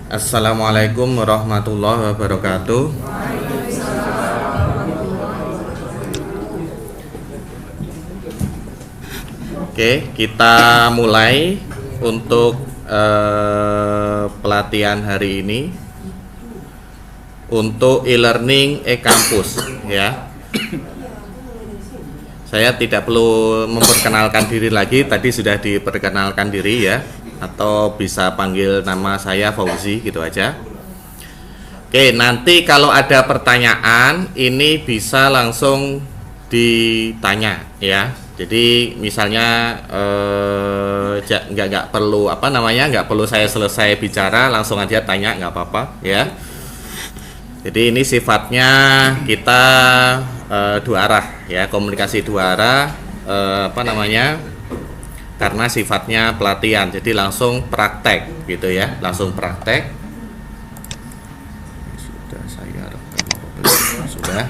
Assalamualaikum warahmatullahi wabarakatuh. Oke, kita mulai untuk pelatihan hari ini untuk e-learning e-kampus ya. Saya tidak perlu memperkenalkan diri lagi, tadi sudah diperkenalkan diri ya, atau bisa panggil nama saya Fauzi gitu aja. Oke, nanti kalau ada pertanyaan ini bisa langsung ditanya ya. Jadi misalnya nggak perlu nggak perlu saya selesai bicara langsung aja tanya, nggak apa-apa ya. Jadi ini sifatnya kita dua arah ya, komunikasi dua arah karena sifatnya pelatihan, jadi langsung praktek gitu ya, langsung praktek. Sudah saya rekam, sudah.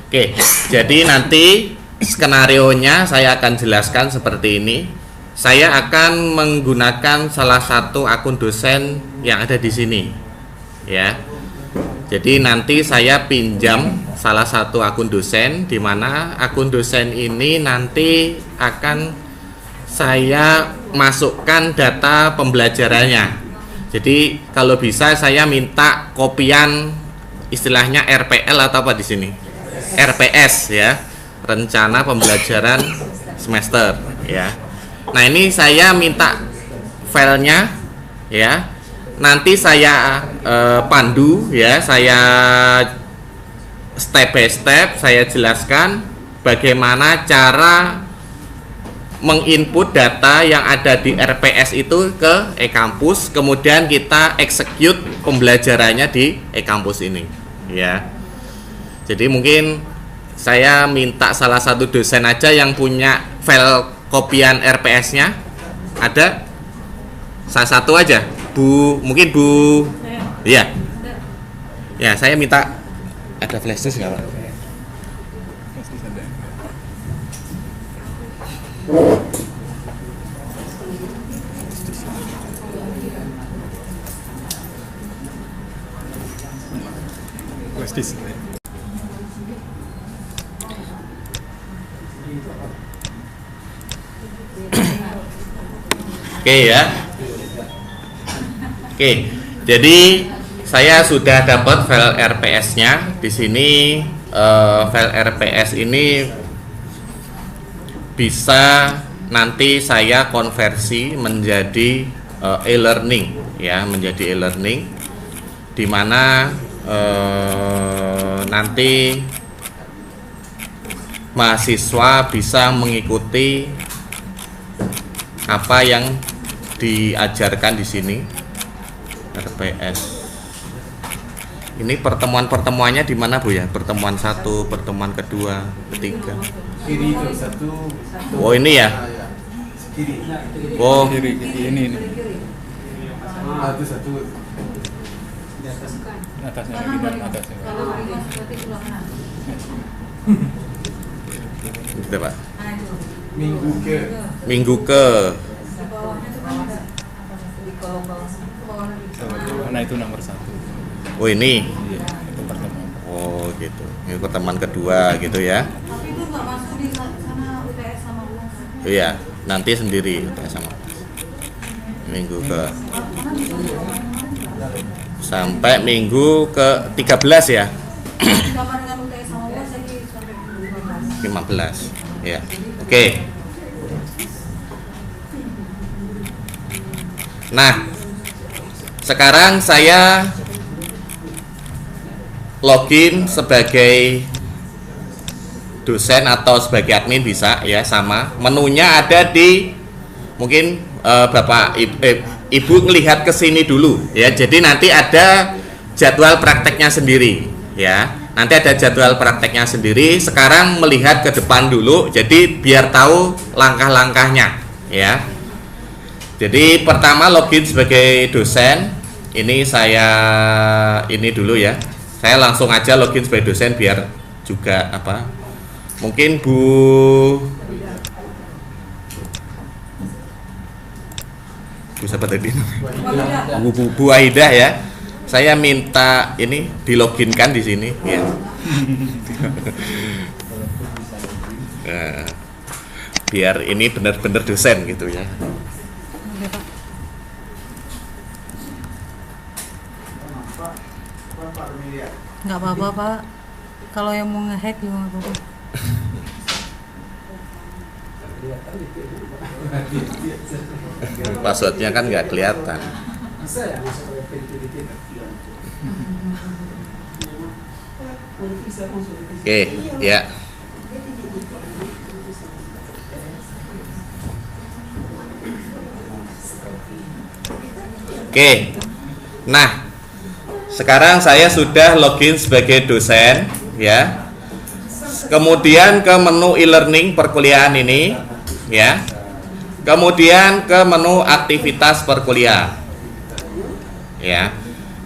Oke, jadi nanti skenarionya saya akan jelaskan seperti ini. Saya akan menggunakan salah satu akun dosen yang ada di sini ya. Jadi nanti saya pinjam salah satu akun dosen, di mana akun dosen ini nanti akan saya masukkan data pembelajarannya. Jadi kalau bisa saya minta kopian istilahnya RPL atau apa di sini? RPS ya. Rencana pembelajaran semester ya. Nah, ini saya minta filenya ya. Nanti saya pandu ya, saya step by step saya jelaskan bagaimana cara menginput data yang ada di RPS itu ke e-kampus, kemudian kita execute pembelajarannya di e-kampus ini ya. Jadi mungkin saya minta salah satu dosen aja yang punya file kopian RPS-nya. Ada? Salah satu aja. Mungkin Bu. Iya. Ya, saya minta ada flash disk enggak, Pak? Flash disk. Oke ya. Oke, jadi saya sudah dapat file RPS-nya. Di sini file RPS ini bisa nanti saya konversi menjadi e-learning ya, menjadi e-learning, di mana nanti mahasiswa bisa mengikuti apa yang diajarkan di sini. RPS ini pertemuannya di mana Bu ya? Pertemuan 1, pertemuan kedua, ketiga. Kiri itu satu. Oh ini ya? Kiri. Oh Kiri ini. Itu satu. Di atas. Atasnya lagi dan atasnya. gitu Pak. Minggu ke. Nah itu nomor 1. Oh ini. Iya, itu pertemuan. Oh gitu. Ini pertemuan kedua gitu ya. Tapi itu nggak masuk di sana UTS sama UAS. Iya, nanti sendiri sama minggu ke sampai minggu ke 13 ya. Sama dengan UTS sama UAS jadi sampai 15 ya. Oke. Nah, sekarang saya login sebagai dosen atau sebagai admin bisa ya, sama. Menunya ada di mungkin Bapak Ibu ngelihat ke sini dulu ya. Jadi nanti ada jadwal prakteknya sendiri ya. Nanti ada jadwal prakteknya sendiri. Sekarang melihat ke depan dulu, jadi biar tahu langkah-langkahnya ya. Jadi pertama login sebagai dosen. Ini saya ini dulu ya. Saya langsung aja login sebagai dosen biar juga mungkin Bu Bu siapa tadi? Wahidah. Bu Waidah ya. Saya minta ini diloginkan di sini ya. Nah, biar ini benar-benar dosen gitu ya. Nggak apa-apa Pak, kalau yang mau nge-hack juga nggak apa-apa. Passwordnya kan nggak kelihatan. Oke, ya. Oke. Nah, sekarang saya sudah login sebagai dosen ya. Kemudian ke menu e-learning perkuliahan ini ya. Kemudian ke menu aktivitas perkuliahan. Ya.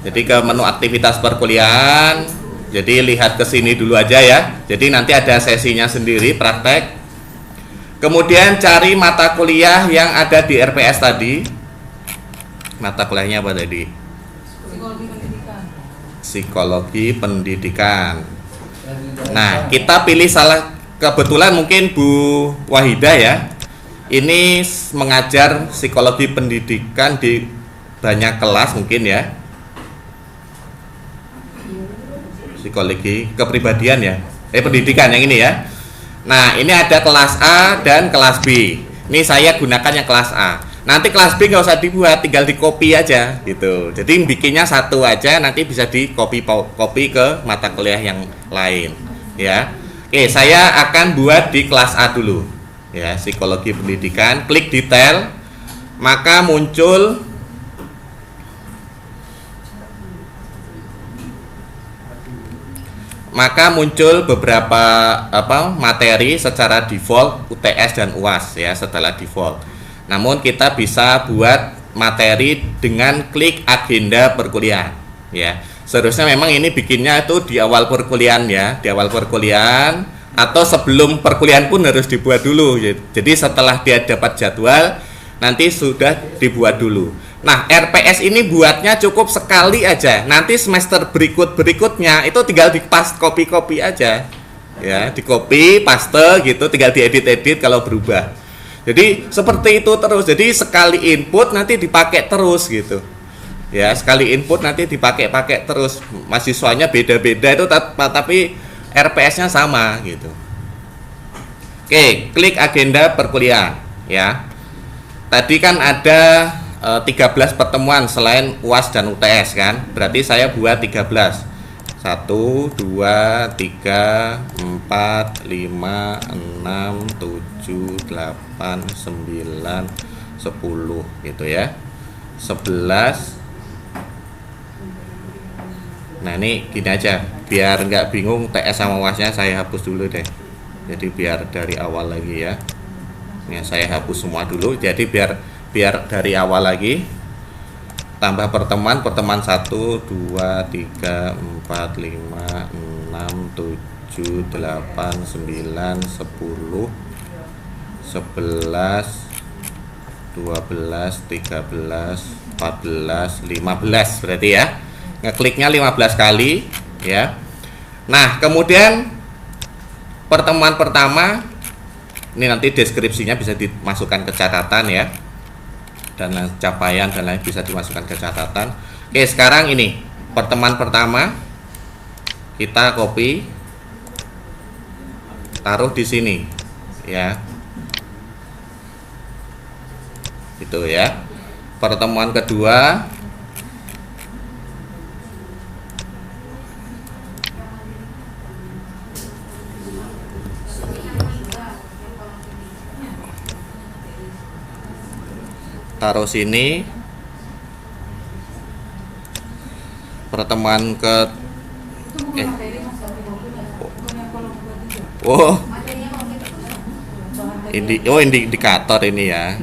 Jadi ke menu aktivitas perkuliahan. Jadi lihat ke sini dulu aja ya. Jadi nanti ada sesinya sendiri praktek. Kemudian cari mata kuliah yang ada di RPS tadi. Mata kuliahnya apa tadi? Psikologi pendidikan. Psikologi pendidikan. Nah, kita pilih salah, kebetulan mungkin Bu Wahidah ya. Ini mengajar psikologi pendidikan di banyak kelas mungkin ya. Psikologi kepribadian ya. Pendidikan yang ini ya. Nah, ini ada kelas A dan kelas B. Ini saya gunakan yang kelas A. Nanti kelas B nggak usah dibuat, tinggal di copy aja gitu. Jadi bikinnya satu aja, nanti bisa di copy ke mata kuliah yang lain ya. Oke, saya akan buat di kelas A dulu ya, psikologi pendidikan. Klik detail, maka muncul beberapa materi secara default UTS dan UAS ya, setelah default. Namun kita bisa buat materi dengan klik agenda perkuliahan ya. Seharusnya memang ini bikinnya itu di awal perkuliahan ya, di awal perkuliahan atau sebelum perkuliahan pun harus dibuat dulu. Jadi setelah dia dapat jadwal nanti sudah dibuat dulu. Nah, RPS ini buatnya cukup sekali aja. Nanti semester berikutnya itu tinggal copy aja. Ya, di copy, paste gitu, tinggal diedit kalau berubah. Jadi seperti itu terus. Jadi sekali input nanti dipakai terus gitu. Ya, sekali input nanti dipakai terus. Mahasiswanya beda-beda itu tapi RPS-nya sama gitu. Oke, klik agenda perkuliahan ya. Tadi kan ada 13 pertemuan selain UAS dan UTS kan. Berarti saya buat 13. 1, 2, 3, 4, 5, 6, 7, 8, 9, 10 gitu ya. 11. Nah, ini gini aja, biar nggak bingung TS sama UASnya saya hapus dulu deh. Jadi biar dari awal lagi ya. Ini saya hapus semua dulu. Jadi biar dari awal lagi. Tambah pertemuan 1, 2, 3, 4, 5, 6, 7, 8, 9, 10, 11, 12, 13, 14, 15 berarti ya. Ngekliknya 15 kali ya. Nah, kemudian pertemuan pertama ini nanti deskripsinya bisa dimasukkan ke catatan ya. Dan capaian dan lain bisa dimasukkan ke catatan. Oke, sekarang ini pertemuan pertama kita copy, taruh di sini ya. Itu ya. Pertemuan kedua taruh sini. Pertemuan ke indikator ini ya.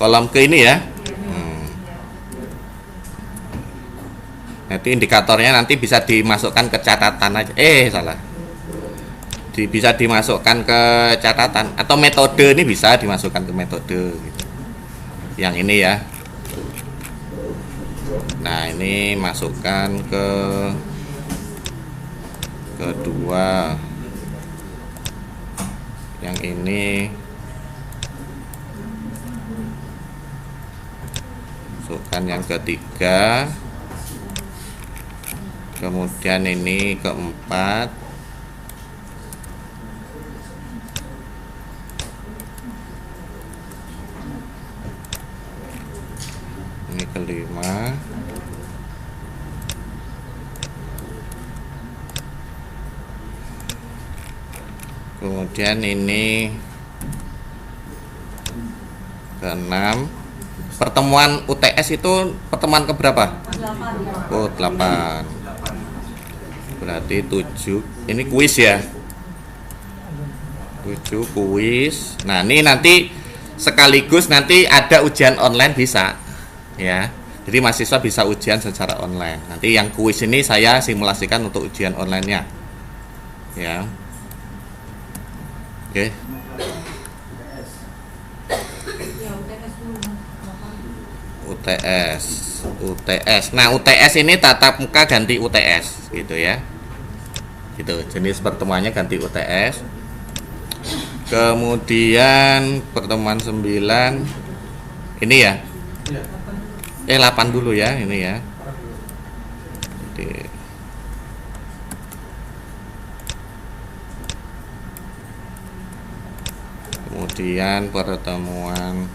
Kolom ke ini ya. Nanti indikatornya nanti bisa dimasukkan ke catatan aja. Salah. Bisa dimasukkan ke catatan atau metode ini bisa dimasukkan ke metode gitu. Yang ini ya, Nah, ini masukkan ke kedua. Yang ini masukkan yang ketiga. Kemudian ini keempat. Ini kelima. Kemudian ini keenam. Pertemuan UTS itu pertemuan keberapa? 8. Oh, 8. Berarti 7. Ini kuis ya. 7 kuis. Nah, ini nanti sekaligus nanti ada ujian online bisa. Ya. Jadi mahasiswa bisa ujian secara online. Nanti yang kuis ini saya simulasikan untuk ujian online-nya. Ya. Oke. Ya, UTS dulu. UTS. Nah, UTS ini tatap muka ganti UTS gitu ya. Gitu. Jenis pertemuannya ganti UTS. Kemudian pertemuan 9 ini ya. 8 dulu ya, ini ya. Jadi, kemudian pertemuan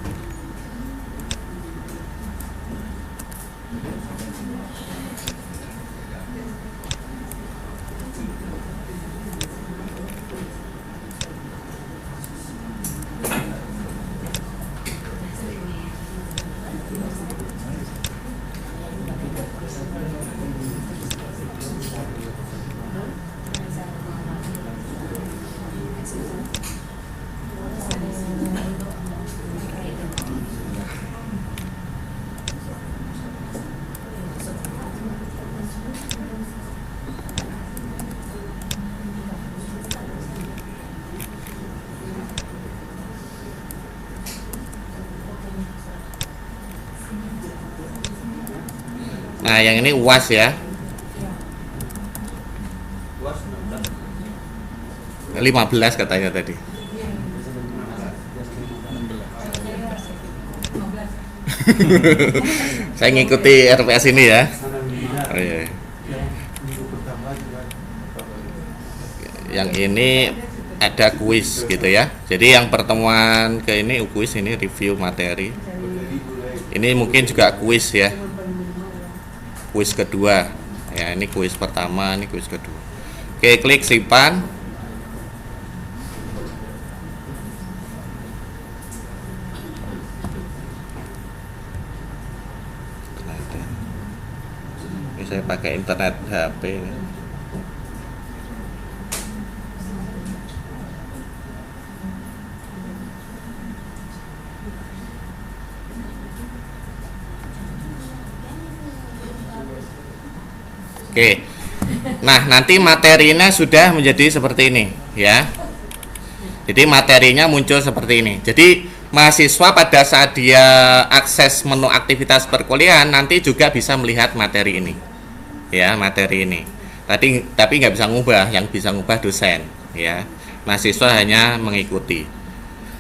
nah, yang ini UAS ya. 15 katanya tadi. Saya ngikuti RPS ini ya. Oh, iya. Yang ini ada kuis gitu ya. Jadi yang pertemuan ke ini kuis, ini review materi. Ini mungkin juga kuis ya. Kuis kedua. Ya, ini kuis pertama, ini kuis kedua. Oke, klik simpan. Ini saya pakai internet HP ini. Oke. Nah, nanti materinya sudah menjadi seperti ini ya. Jadi materinya muncul seperti ini. Jadi mahasiswa pada saat dia akses menu aktivitas perkuliahan nanti juga bisa melihat materi ini. Ya, materi ini. Tapi nggak bisa ngubah, yang bisa ngubah dosen ya. Mahasiswa hanya mengikuti.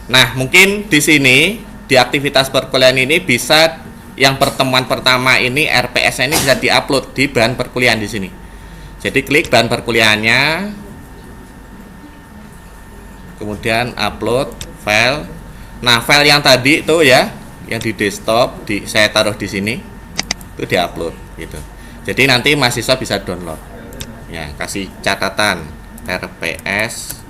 Nah, mungkin di sini di aktivitas perkuliahan ini bisa yang pertemuan pertama ini RPS ini bisa diupload di bahan perkuliahan di sini. Jadi klik bahan perkuliahannya, kemudian upload file. Nah, file yang tadi itu ya, yang di desktop, saya taruh di sini, itu diupload gitu. Jadi nanti mahasiswa bisa download. Ya, kasih catatan RPS.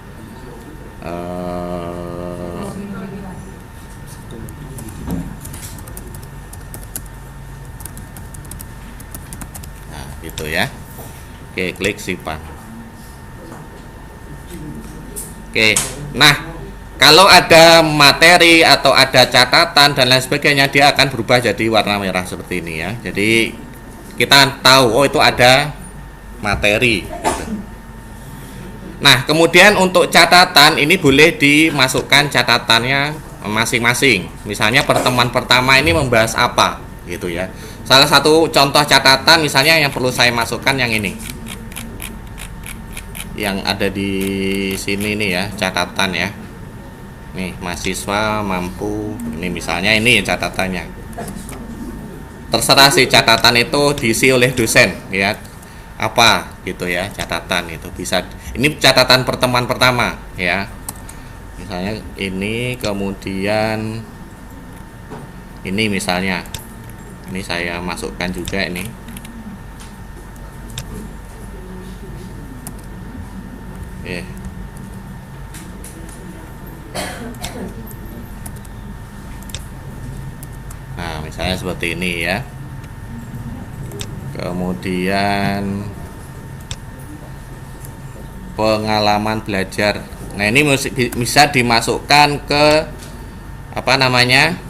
Nah, gitu ya. Oke, klik simpan. Oke, nah kalau ada materi atau ada catatan dan lain sebagainya, dia akan berubah jadi warna merah seperti ini ya. Jadi kita tahu, oh itu ada materi gitu. Nah, kemudian untuk catatan ini boleh dimasukkan catatannya masing-masing. Misalnya pertemuan pertama ini membahas apa gitu ya. Salah satu contoh catatan misalnya yang perlu saya masukkan yang ini, yang ada di sini nih ya, catatan ya. Nih, mahasiswa mampu, ini misalnya ini catatannya. Terserah sih catatan itu diisi oleh dosen ya. Apa gitu ya, catatan itu bisa. Ini catatan pertemuan pertama ya. Misalnya ini, kemudian ini misalnya. Ini saya masukkan juga ini. Oke. Nah, misalnya seperti ini ya. Kemudian pengalaman belajar. Nah, ini bisa dimasukkan ke apa namanya?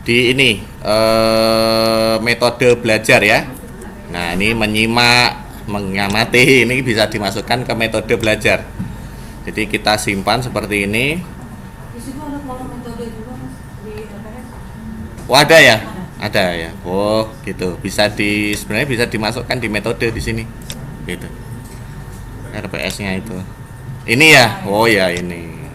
Di ini metode belajar ya. Nah, ini menyimak, mengamati, ini bisa dimasukkan ke metode belajar. Jadi kita simpan seperti ini. Di situ ada kolom metode juga Mas di RPS. Oh, ada ya? Ada ya. Oh, gitu. Sebenarnya bisa dimasukkan di metode di sini. Gitu. RPS-nya itu. Ini ya. Oh ya, ini.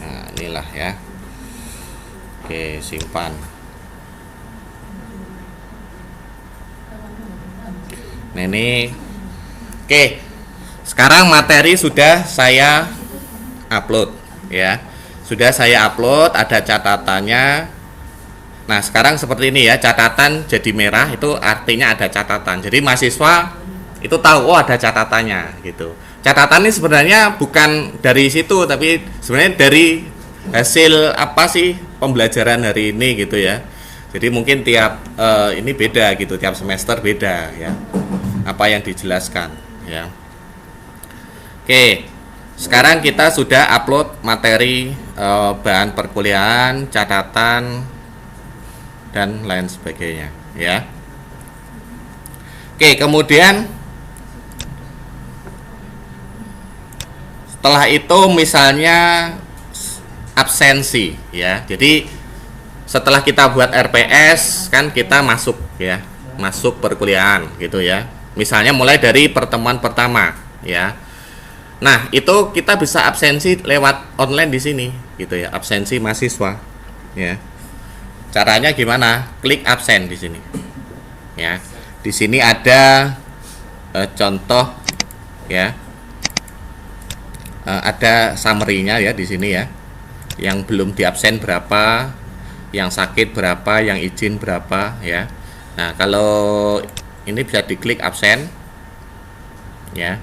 Nah, inilah ya. Oke, simpan. Nah, ini. Oke. Sekarang materi sudah saya upload ya. Sudah saya upload, ada catatannya. Nah, sekarang seperti ini ya, catatan jadi merah itu artinya ada catatan. Jadi mahasiswa itu tahu oh ada catatannya gitu. Catatan ini sebenarnya bukan dari situ, tapi sebenarnya dari hasil apa sih pembelajaran hari ini gitu ya. Jadi mungkin tiap ini beda gitu, tiap semester beda ya. Apa yang dijelaskan ya. Oke, sekarang kita sudah upload materi bahan perkuliahan, catatan dan lain sebagainya ya. Oke, kemudian setelah itu misalnya absensi ya. Jadi setelah kita buat RPS kan kita masuk ya, masuk perkuliahan gitu ya. Misalnya mulai dari pertemuan pertama ya. Nah, itu kita bisa absensi lewat online di sini gitu ya, absensi mahasiswa ya. Caranya gimana? Klik absen di sini. Ya. Di sini ada contoh ya. Ada summary-nya ya di sini ya. Yang belum diabsen berapa, yang sakit berapa, yang izin berapa ya. Nah, kalau ini bisa diklik absen ya.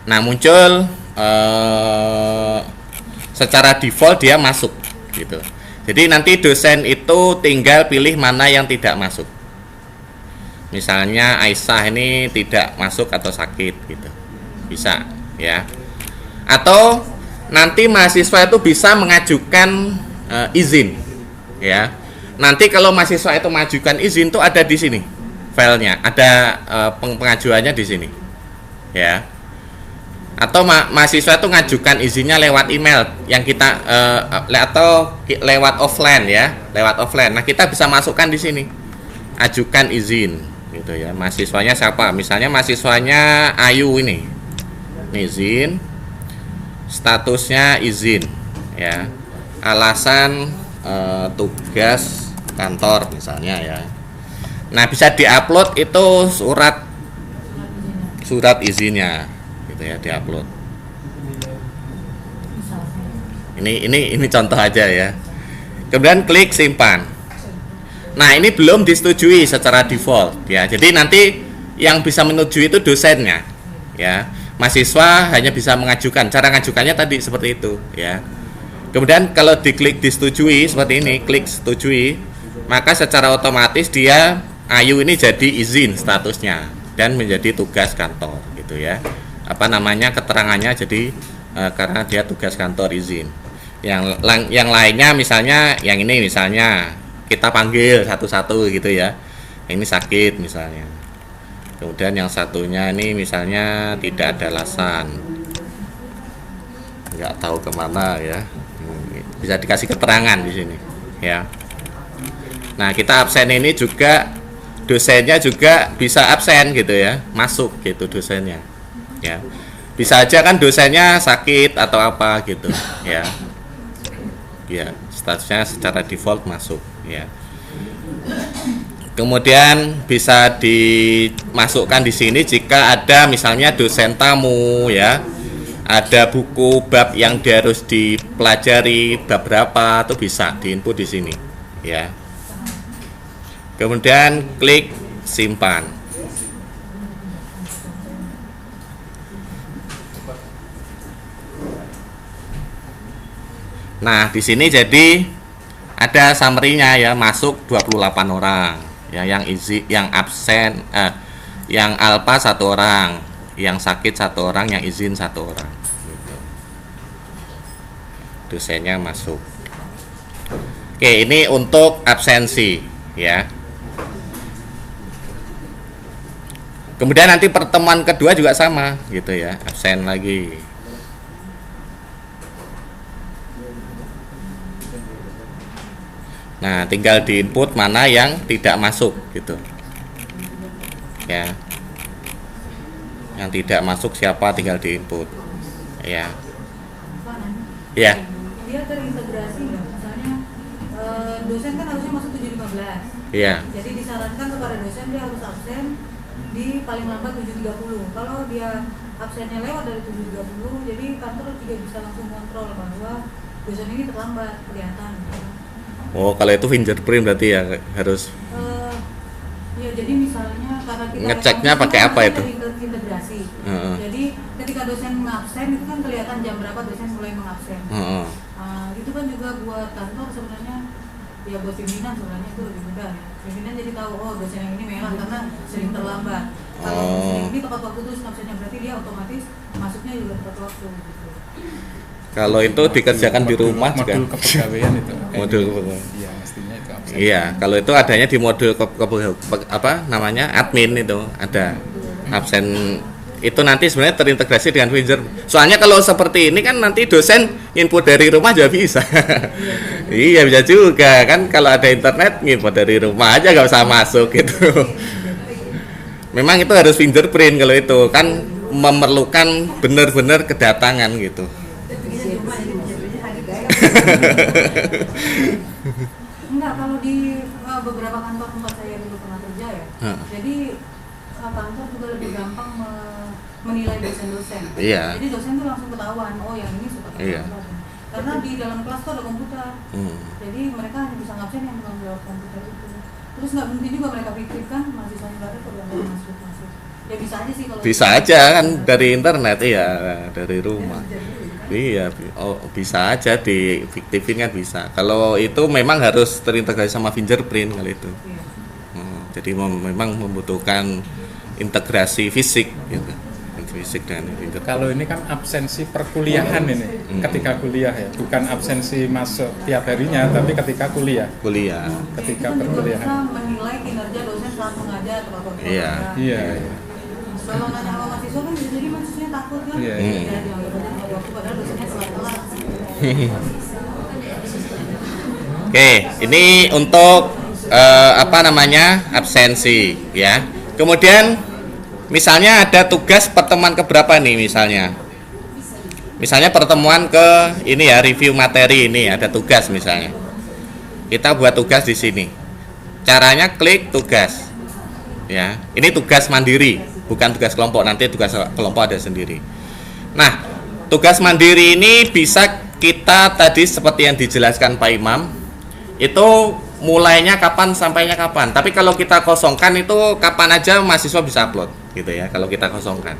Nah, muncul secara default dia masuk gitu. Jadi nanti dosen itu tinggal pilih mana yang tidak masuk. Misalnya Aisyah ini tidak masuk atau sakit gitu. Bisa ya. Atau nanti mahasiswa itu bisa mengajukan izin ya. Nanti kalau mahasiswa itu mengajukan izin tuh ada di sini filenya, ada pengajuannya di sini ya. Atau mahasiswa itu ngajukan izinnya lewat email yang kita atau lewat offline ya, lewat offline. Nah, kita bisa masukkan di sini ajukan izin gitu ya. Mahasiswanya siapa? Misalnya mahasiswanya Ayu ini izin, statusnya izin ya, alasan tugas kantor misalnya ya. Nah, bisa diupload itu surat izinnya ya, diupload. Ini contoh aja ya. Kemudian klik simpan. Nah, ini belum disetujui secara default ya. Jadi nanti yang bisa menyetujui itu dosennya ya. Mahasiswa hanya bisa mengajukan. Cara ngajukannya tadi seperti itu ya. Kemudian kalau diklik disetujui seperti ini, klik setujui, maka secara otomatis dia Ayu ini jadi izin statusnya dan menjadi tugas kantor gitu ya. Apa namanya, keterangannya jadi karena dia tugas kantor izin. Yang lainnya misalnya yang ini misalnya kita panggil satu-satu gitu ya. Ini sakit misalnya. Kemudian yang satunya ini misalnya tidak ada alasan. nggak tahu kemana ya. Bisa dikasih keterangan di sini ya. Nah, kita absen ini juga dosennya juga bisa absen gitu ya, masuk gitu dosennya ya. Bisa aja kan dosennya sakit atau apa gitu ya. Ya, statusnya secara default masuk ya. Kemudian bisa dimasukkan di sini jika ada misalnya dosen tamu ya. Ada buku bab yang dia harus dipelajari bab berapa itu bisa diinput di sini ya. Kemudian klik simpan. Nah, di sini jadi ada summary-nya ya, masuk 28 orang. Ya, yang yang absen yang alpha 1 orang, yang sakit 1 orang, yang izin 1 orang. Gitu. Dosennya masuk. Oke, ini untuk absensi ya. Kemudian nanti pertemuan kedua juga sama gitu ya, absen lagi. Nah, tinggal diinput mana yang tidak masuk gitu. Ya. Yang tidak masuk siapa tinggal diinput. Ya. Ya. Dia terintegrasi nggak? Misalnya dosen kan harusnya masuk 7.15. Iya. Jadi disarankan kepada dosen dia harus absen di paling lambat 7.30. Kalau dia absennya lewat dari 7.30, jadi kantor juga bisa langsung kontrol bahwa dosen ini terlambat, kelihatan. Oh, kalau itu fingerprint berarti ya harus. Ya, jadi misalnya karena kita ngeceknya pakai apa itu? Integrasi. Jadi ketika dosen mengabsen itu kan kelihatan jam berapa dosen mulai mengabsen. Itu kan juga buat kantor sebenarnya, ya buat pimpinan sebenarnya itu lebih mudah ya. Pimpinan jadi tahu, oh dosen yang ini merah karena sering terlambat. Kalau dosen ini tepat waktu terus absennya, berarti dia otomatis masuknya juga tepat waktu gitu. Kalau itu dikerjakan di rumah juga. Modul kepegawaian itu. Modul kepegawaian. Iya, mestinya itu absen. Iya, kalau itu adanya di modul apa namanya admin itu ada absen itu nanti sebenarnya terintegrasi dengan Finger. Soalnya kalau seperti ini kan nanti dosen input dari rumah juga bisa. Iya bisa juga kan, kalau ada internet input dari rumah aja nggak usah masuk gitu. Memang itu harus fingerprint, kalau itu kan memerlukan benar-benar kedatangan gitu. Enggak, kalau di beberapa kantor tempat saya dulu pernah kerja ya. Jadi kantor juga lebih gampang menilai dosen-dosen. Iya. Jadi dosen tuh langsung ketahuan, oh yang ini suka terlambat. Karena di dalam kelas tuh ada komputer. Jadi mereka hanya bisa ngabsen yang belum lewat komputer itu. Terus nggak mungkin juga mereka pikirkan mahasiswa yang baru program masuk. Ya bisa aja sih kalau. Bisa aja kan dari internet, iya, dari rumah. Iya, oh, bisa aja di fiktifin kan bisa. Kalau itu memang harus terintegrasi sama fingerprint kalau itu. Jadi memang membutuhkan integrasi fisik gitu. Fisik dan fingerprint. Kalau ini kan absensi perkuliahan ini, ketika kuliah ya, bukan absensi masuk tiap harinya, tapi ketika kuliah. Kuliah. Ketika itu juga perkuliahan. bisa menilai kinerja dosen saat mengajar atau apa. Iya. Iya. Kalau nanya sama mahasiswa kan bisa jadi mahasiswanya takut kan. Iya. Ya, waktu padahal dosennya telat-telat. Oke, ini untuk apa namanya absensi ya. Kemudian misalnya ada tugas pertemuan keberapa nih misalnya. Misalnya pertemuan ke ini ya, review materi ini ada tugas misalnya. Kita buat tugas di sini. Caranya klik tugas. Ya, ini tugas mandiri, bukan tugas kelompok. Nanti tugas kelompok ada sendiri. Nah, tugas mandiri ini bisa kita tadi seperti yang dijelaskan Pak Imam, itu mulainya kapan sampainya kapan. Tapi kalau kita kosongkan itu kapan aja mahasiswa bisa upload gitu ya, kalau kita kosongkan.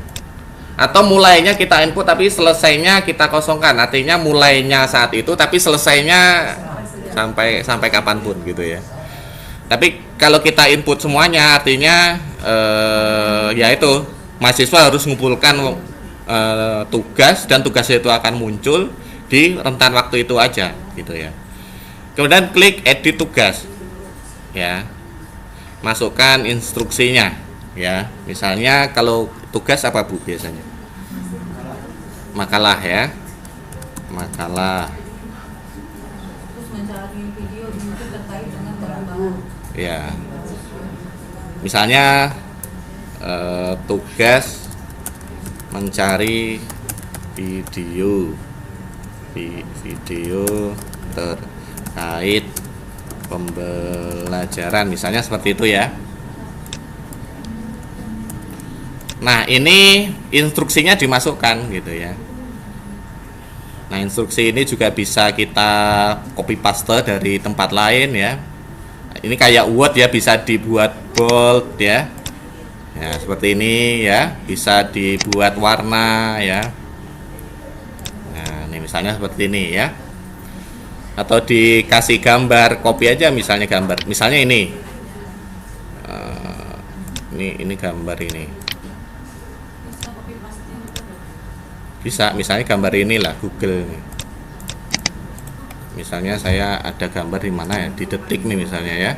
Atau mulainya kita input tapi selesainya kita kosongkan. Artinya mulainya saat itu tapi selesainya sampai kapanpun gitu ya. Tapi kalau kita input semuanya artinya ya itu mahasiswa harus mengumpulkan tugas, dan tugas itu akan muncul di rentan waktu itu aja gitu ya. Kemudian klik edit tugas ya, masukkan instruksinya ya. Misalnya kalau tugas apa Bu biasanya? Makalah ya. makalah. Terus mencari video di YouTube terkait dengan barang-barang. Ya. Misalnya tugas mencari video terkait pembelajaran, misalnya seperti itu ya. Nah, ini instruksinya dimasukkan gitu ya. Nah, instruksi ini juga bisa kita copy paste dari tempat lain ya. Ini kayak Word ya, bisa dibuat bold ya. Ya, seperti ini ya, bisa dibuat warna ya. Nah, ini misalnya seperti ini ya. Atau dikasih gambar, copy aja misalnya gambar. Misalnya ini. Ini gambar ini. Bisa, misalnya gambar inilah Google nih. Misalnya saya ada gambar di mana ya, di Detik nih misalnya ya.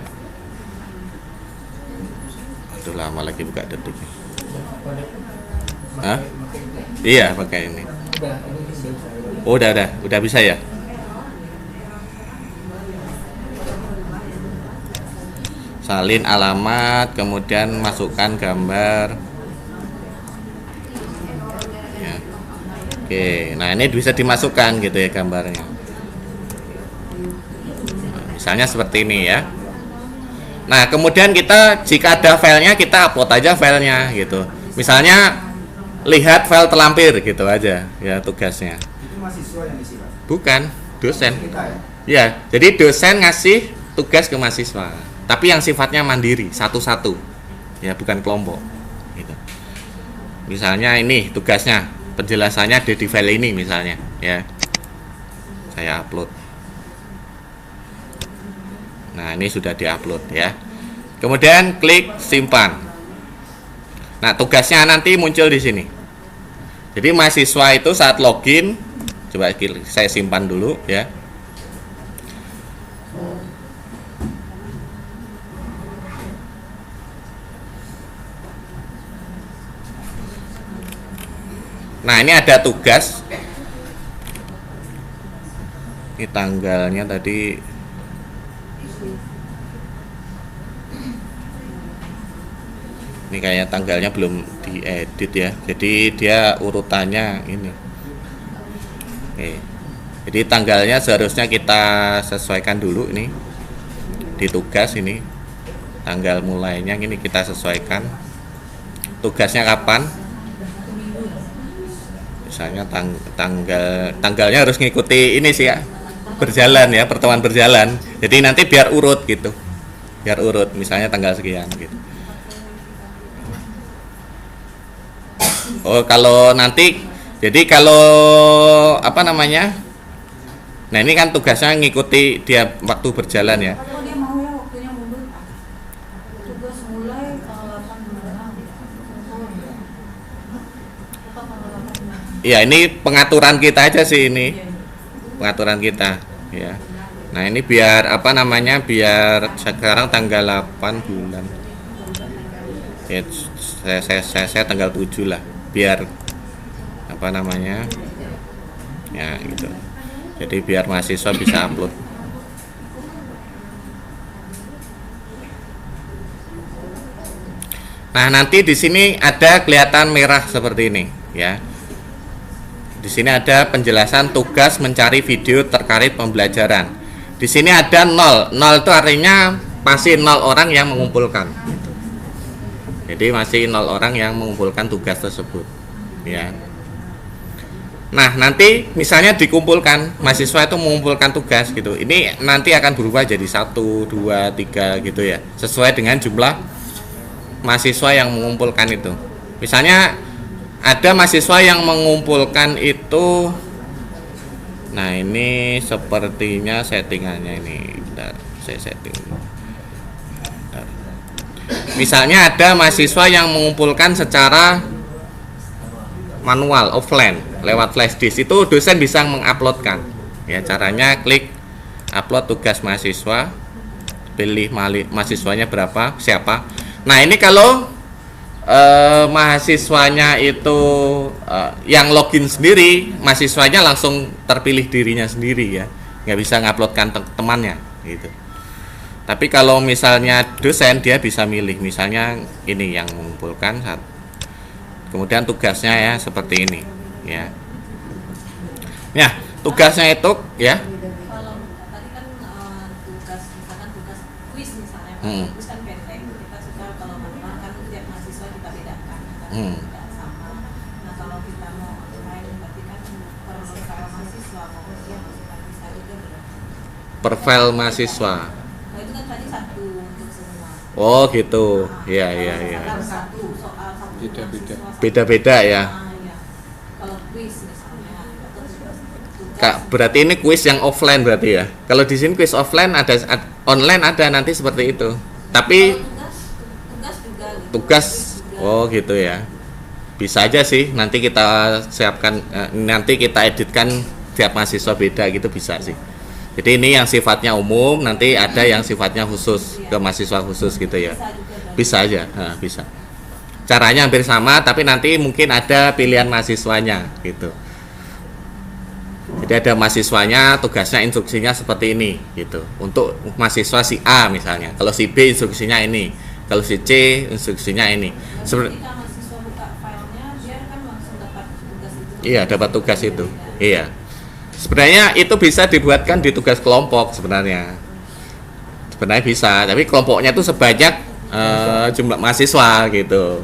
Aduh, lama lagi buka Detik. Hah? Iya, pakai ini. Oh, udah bisa ya. Salin alamat, kemudian masukkan gambar. Ya. Oke, nah ini bisa dimasukkan gitu ya gambarnya. Misalnya seperti ini ya. Nah, kemudian kita jika ada filenya, kita upload aja filenya gitu. Misalnya lihat file terlampir gitu aja ya tugasnya. Itu mahasiswa yang isi, Pak? Bukan, dosen. Kita ya? Ya, jadi dosen ngasih tugas ke mahasiswa, tapi yang sifatnya mandiri, satu-satu. Ya, bukan kelompok gitu. Misalnya ini tugasnya, penjelasannya ada di file ini misalnya ya. Saya upload. Nah, ini sudah diupload ya. Kemudian klik simpan. Nah, tugasnya nanti muncul di sini. Jadi mahasiswa itu saat login, coba saya simpan dulu ya. Nah, ini ada tugas. Ini tanggalnya tadi. Ini kayak tanggalnya belum diedit ya. Jadi dia urutannya ini. Oke. Jadi tanggalnya seharusnya kita sesuaikan dulu ini. Di tugas ini. Tanggal mulainya ini kita sesuaikan. Tugasnya kapan? Misalnya tanggalnya harus ngikuti ini sih ya. Berjalan ya, pertemuan berjalan. Jadi nanti biar urut gitu. Biar urut, misalnya tanggal sekian gitu. Oh, kalau nanti, jadi kalau apa namanya? Nah, ini kan tugasnya ngikuti dia waktu berjalan ya. Kalau dia mau ya waktunya mundur. Tugas mulai tanggal 8 bulan. Iya, ini pengaturan kita aja sih ini. Pengaturan kita ya. Nah, ini biar apa namanya? Biar sekarang tanggal 8 bulan. Ya, saya tanggal 7 lah. Biar apa namanya ya gitu, jadi biar mahasiswa bisa upload. Nah, nanti di sini ada kelihatan merah seperti ini ya. Di sini ada penjelasan tugas mencari video terkait pembelajaran. Di sini ada 0 itu artinya masih 0 orang yang mengumpulkan. Jadi masih 0 orang yang mengumpulkan tugas tersebut ya. Nah, nanti misalnya dikumpulkan, mahasiswa itu mengumpulkan tugas gitu. Ini nanti akan berubah jadi 1, 2, 3 gitu ya. Sesuai dengan jumlah mahasiswa yang mengumpulkan itu. Misalnya ada mahasiswa yang mengumpulkan itu. Nah, ini sepertinya settingannya ini. Bentar, saya setting. Misalnya ada mahasiswa yang mengumpulkan secara manual, offline, lewat flash disk, itu dosen bisa menguploadkan. Ya, caranya klik upload tugas mahasiswa, pilih mahasiswanya berapa, siapa. Nah, ini kalau mahasiswanya itu yang login sendiri, mahasiswanya langsung terpilih dirinya sendiri ya, nggak bisa nguploadkan temannya gitu. Tapi kalau misalnya dosen, dia bisa milih, misalnya ini yang mengumpulkan, kemudian tugasnya ya seperti ini ya. Ya, tugasnya itu ya. Kalau tadi kan tugas, misalkan tugas kuis misalnya, kuis kan pendek, kita suka kalau manual kan tiap mahasiswa kita bedakan karena tidak sama. Nah kalau kita mau online berarti kan per file mahasiswa mau ujian kita bisa juga berarti. Per file mahasiswa. Nah itu kan tadi satu untuk semua. Oh gitu, iya. Satu soal satu Beda-beda. Beda-beda ya. Ya. Kalau kuis misalnya atau tugas. Berarti ini kuis yang offline berarti ya. Kalau di sini kuis offline ada, online ada nanti seperti itu. Tapi tugas juga gitu. tugas, Juga. oh gitu ya. Bisa aja sih. Nanti kita siapkan, nanti kita editkan tiap mahasiswa beda gitu bisa sih. Jadi ini yang sifatnya umum, nanti ada yang sifatnya khusus ke mahasiswa khusus gitu ya. Bisa aja, bisa. Caranya hampir sama, tapi nanti mungkin ada pilihan mahasiswanya gitu. Jadi ada mahasiswanya, tugasnya instruksinya seperti ini gitu. Untuk mahasiswa si A misalnya, kalau si B instruksinya ini, kalau si C instruksinya ini. Ketika mahasiswa buka filenya, dia kan langsung dapat tugas itu. Iya, dapat tugas itu. Iya. Sebenarnya itu bisa dibuatkan di tugas kelompok sebenarnya. Sebenarnya bisa, tapi kelompoknya itu sebanyak jumlah mahasiswa gitu.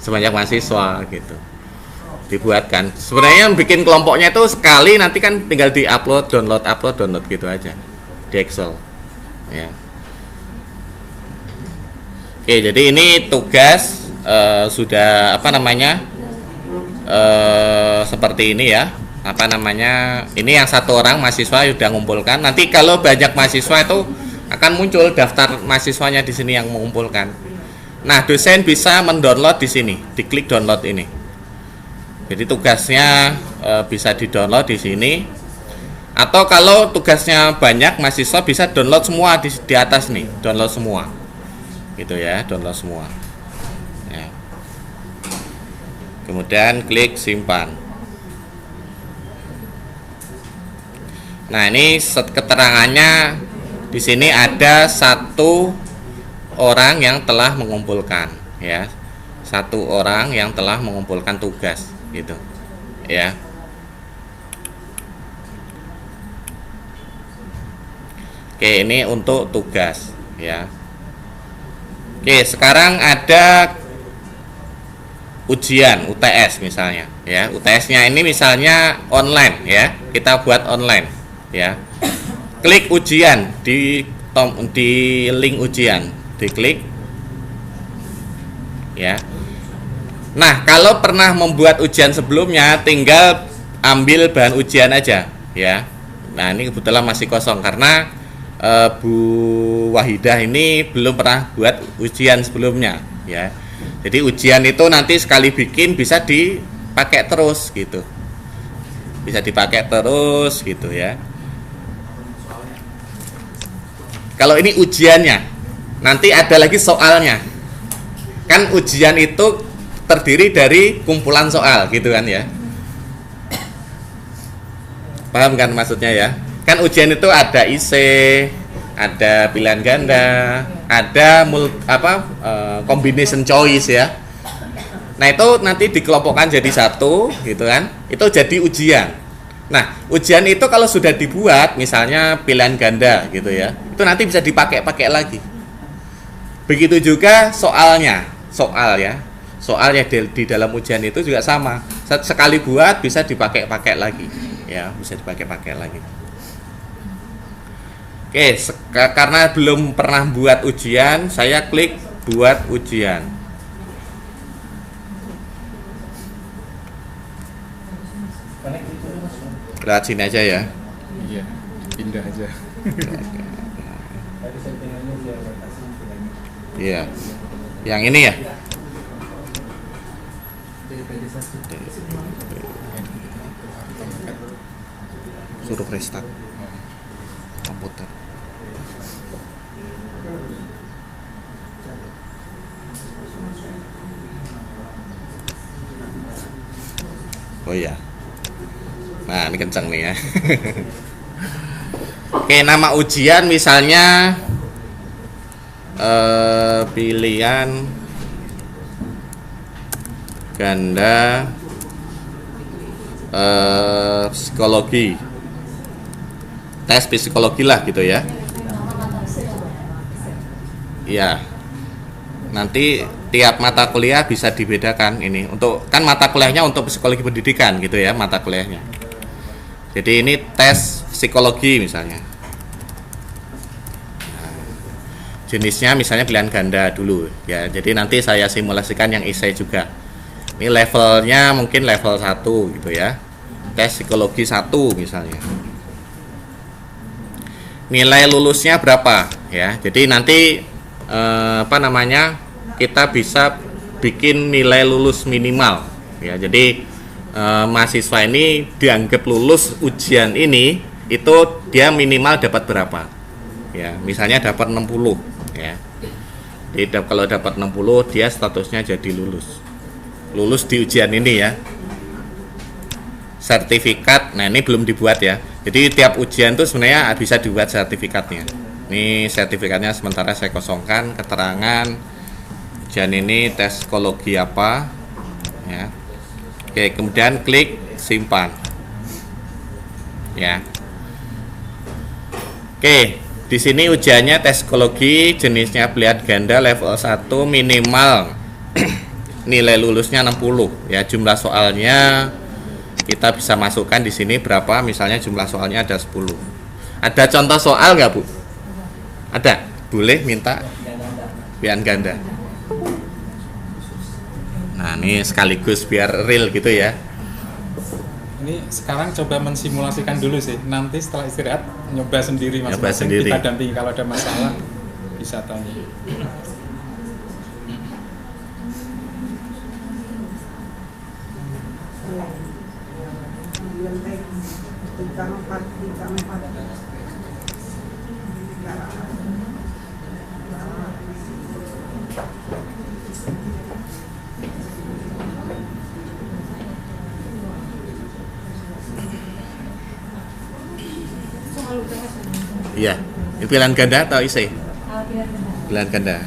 Sebanyak mahasiswa gitu. Dibuatkan. Sebenarnya yang bikin kelompoknya itu sekali, nanti kan tinggal di-upload, download gitu aja di Excel. Ya. Oke, jadi ini tugas sudah apa namanya? Seperti ini ya. Apa namanya, ini yang satu orang mahasiswa sudah ngumpulkan. Nanti kalau banyak mahasiswa itu akan muncul daftar mahasiswanya di sini yang mengumpulkan. Nah, dosen bisa mendownload di sini, diklik download ini. Jadi tugasnya bisa di-download di sini. Atau kalau tugasnya banyak, mahasiswa bisa download semua di atas nih, download semua. Gitu ya, download semua. Ya. Kemudian klik simpan. Nah, ini keterangannya di sini ada satu orang yang telah mengumpulkan, ya, satu orang yang telah mengumpulkan tugas, gitu, ya. Oke, ini untuk tugas, ya. Oke, sekarang ada ujian UTS misalnya, ya. UTS-nya ini misalnya online, ya. Kita buat online. Ya, klik ujian di link ujian, diklik ya. Nah, kalau pernah membuat ujian sebelumnya, tinggal ambil bahan ujian aja ya. Nah, ini kebetulan masih kosong karena Bu Wahidah ini belum pernah buat ujian sebelumnya ya. Jadi ujian itu nanti sekali bikin bisa dipakai terus gitu, bisa dipakai terus gitu ya. Kalau ini ujiannya, nanti ada lagi soalnya. Kan ujian itu terdiri dari kumpulan soal, gitu kan ya. Paham kan maksudnya ya? Kan ujian itu ada IC, ada pilihan ganda, ada combination choice ya. Nah, itu nanti dikelompokkan jadi satu, gitu kan? Itu jadi ujian. Nah, ujian itu kalau sudah dibuat, misalnya pilihan ganda gitu ya, itu nanti bisa dipakai lagi. Begitu juga soalnya, soal ya di dalam ujian itu juga sama. Sekali buat bisa dipakai lagi, ya, bisa dipakai lagi. Oke, karena belum pernah buat ujian, saya klik buat ujian. Lewat sini aja ya. Iya, pindah aja. Iya. Yang ini ya. Suruh restart komputer. Oh iya. Nah, ini kenceng nih ya. Oke, nama ujian misalnya pilihan ganda psikologi, tes psikologi lah gitu ya. Iya. Nanti tiap mata kuliah bisa dibedakan ini. Untuk kan mata kuliahnya untuk psikologi pendidikan gitu ya mata kuliahnya. Jadi ini tes psikologi misalnya. Nah, jenisnya misalnya pilihan ganda dulu ya. Jadi nanti saya simulasikan yang esai juga. Ini levelnya mungkin level 1 gitu ya. Tes psikologi 1 misalnya. Nilai lulusnya berapa ya. Jadi nanti kita bisa bikin nilai lulus minimal ya. Jadi mahasiswa ini dianggap lulus ujian ini itu dia minimal dapat berapa ya, misalnya dapat 60 ya. Jadi kalau dapat 60 dia statusnya jadi lulus di ujian ini ya. Sertifikat, nah ini belum dibuat ya. Jadi tiap ujian tuh sebenarnya bisa dibuat sertifikatnya. Ini sertifikatnya sementara saya kosongkan. Keterangan ujian ini tes psikologi apa ya. Oke, kemudian klik simpan ya. Oke, di sini ujiannya tes psikologi, jenisnya pilihan ganda level 1, minimal nilai lulusnya 60 ya. Jumlah soalnya kita bisa masukkan di sini berapa, misalnya jumlah soalnya ada 10. Ada contoh soal nggak Bu? Ada? Boleh minta pilihan ganda. Nah ini sekaligus biar real gitu ya. Ini sekarang coba mensimulasikan dulu sih. Nanti setelah istirahat nyoba sendiri Nyoba masing-masing. sendiri. Kita dampingi, kalau ada masalah bisa tanya. Iya, ini pilihan ganda atau esai? Pilihan ganda.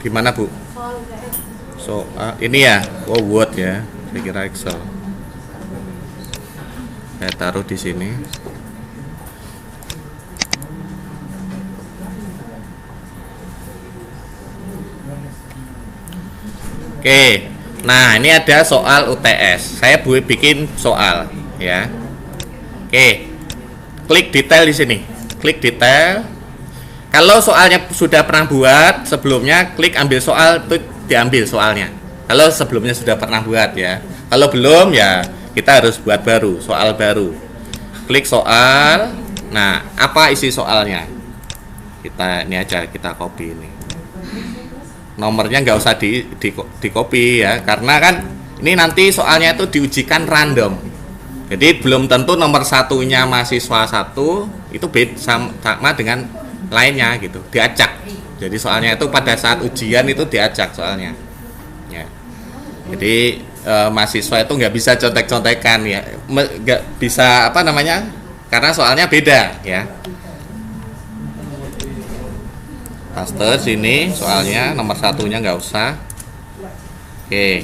Gimana Bu? Ini ya, Word ya, saya kira Excel. Saya taruh di sini. Oke, nah ini ada soal UTS. Saya bikin soal ya. Oke, klik detail di sini. Klik detail. Kalau soalnya sudah pernah buat sebelumnya, klik ambil soal, itu diambil soalnya. Kalau sebelumnya sudah pernah buat ya. Kalau belum ya kita harus buat baru, soal baru. Klik soal. Nah, apa isi soalnya? Ini aja kita copy ini. Nomornya nggak usah di copy ya, karena kan ini nanti soalnya itu diujikan random. Jadi belum tentu nomor satunya mahasiswa 1 itu sama dengan lainnya gitu, diacak. Jadi soalnya itu pada saat ujian itu diacak soalnya ya. Jadi mahasiswa itu nggak bisa contek-contekan ya, nggak bisa karena soalnya beda ya. Paste sini soalnya nomor satunya nggak usah. Oke,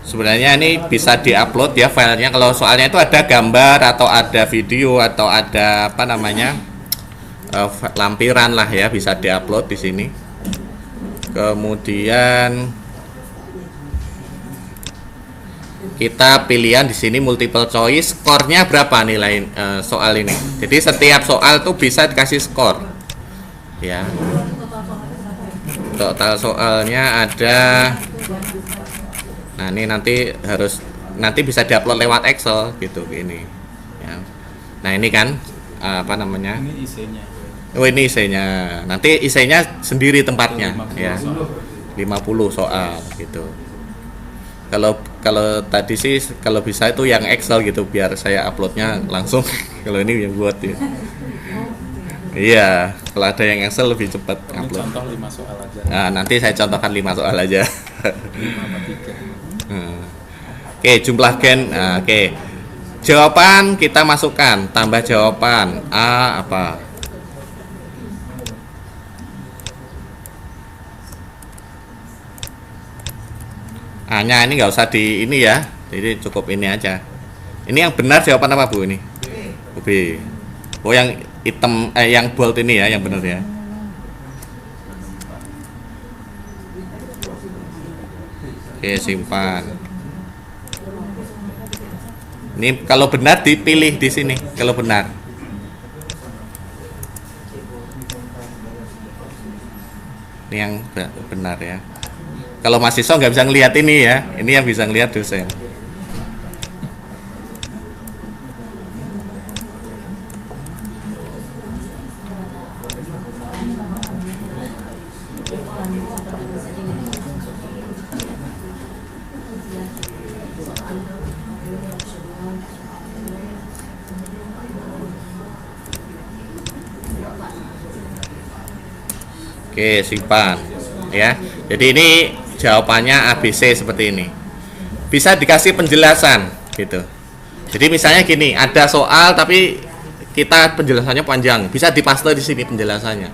sebenarnya ini bisa diupload ya filenya. Kalau soalnya itu ada gambar atau ada video atau ada lampiran lah ya, bisa diupload di sini. Kemudian kita pilihan di sini multiple choice, skornya berapa nilai soal ini. Jadi setiap soal tuh bisa dikasih skor ya. Total soalnya ada. Nah ini nanti bisa diupload lewat Excel gitu ini ya. Nah ini kan Ini isinya. Oh ini isinya. Nanti isinya sendiri tempatnya ya. 50 soal gitu. Kalau tadi sih kalau bisa itu yang Excel gitu biar saya uploadnya langsung. Kalau ini yang buat ya. Iya, kalau ada yang Excel lebih cepat Ini upload. contoh 5 soal aja. Nah, nanti saya contohkan 5 soal aja. 5 apa 3. Oke, jumlah gen. Nah, oke. Jawaban kita masukkan, tambah jawaban A apa? A-nya ini nggak usah di ini ya, jadi cukup ini aja. Ini yang benar jawaban apa Bu ini? B. Oh yang hitam, yang bold ini ya, yang benar ya. Oke, simpan. Ini kalau benar dipilih di sini, kalau benar. Ini yang benar ya. Kalau mahasiswa nggak bisa ngelihat ini ya, ini yang bisa ngelihat dosen. Oke, simpan ya. Jadi ini jawabannya ABC seperti ini. Bisa dikasih penjelasan gitu. Jadi misalnya gini, ada soal tapi kita penjelasannya panjang, bisa dipaste di sini penjelasannya.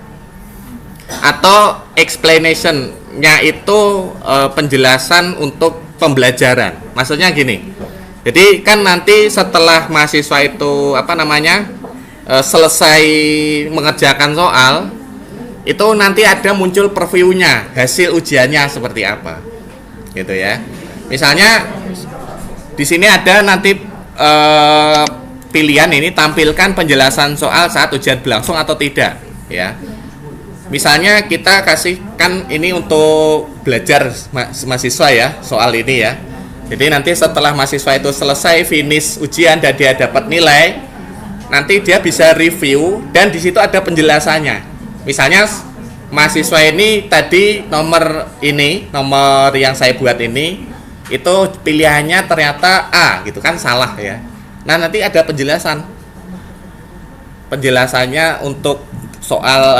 Atau explanation-nya itu penjelasan untuk pembelajaran. Maksudnya gini. Jadi kan nanti setelah mahasiswa itu selesai mengerjakan soal, itu nanti ada muncul previewnya, hasil ujiannya seperti apa, gitu ya. Misalnya di sini ada nanti pilihan ini, tampilkan penjelasan soal saat ujian berlangsung atau tidak, ya. Misalnya kita kasihkan ini untuk belajar mahasiswa ya, soal ini ya. Jadi nanti setelah mahasiswa itu selesai finish ujian dan dia dapat nilai, nanti dia bisa review dan di situ ada penjelasannya. Misalnya mahasiswa ini tadi nomor yang saya buat ini itu pilihannya ternyata A gitu kan, salah ya. Nah, nanti ada penjelasannya untuk soal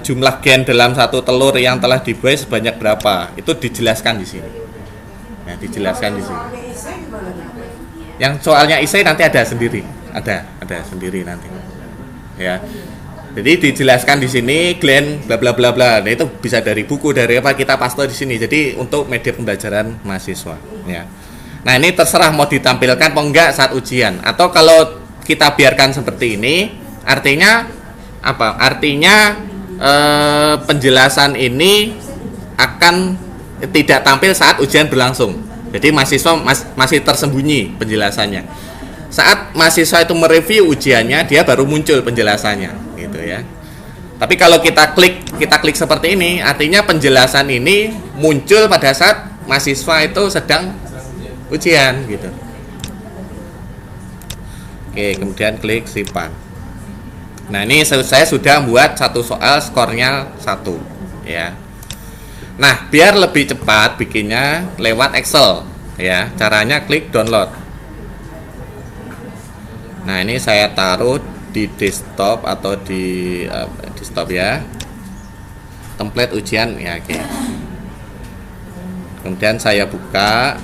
jumlah gen dalam satu telur yang telah dibuai sebanyak berapa, itu dijelaskan di sini. Nah, dijelaskan di sini. Yang soalnya isai nanti ada sendiri, ada sendiri nanti. Ya. Jadi dijelaskan di sini Glenn bla bla bla bla. Nah, itu bisa dari buku, dari apa, kita paste di sini. Jadi untuk media pembelajaran mahasiswa, ya. Nah, ini terserah mau ditampilkan apa enggak saat ujian. Atau kalau kita biarkan seperti ini, artinya apa? Artinya penjelasan ini akan tidak tampil saat ujian berlangsung. Jadi mahasiswa masih tersembunyi penjelasannya. Saat mahasiswa itu mereview ujiannya, dia baru muncul penjelasannya, gitu ya. Tapi kalau kita klik seperti ini, artinya penjelasan ini muncul pada saat mahasiswa itu sedang ujian, gitu. Oke, kemudian klik simpan. Nah, ini saya sudah buat satu soal, skornya 1, ya. Nah, biar lebih cepat bikinnya lewat Excel, ya. Caranya klik download. Nah, ini saya taruh di desktop atau di desktop ya. Template ujian ya, oke. Kemudian saya buka.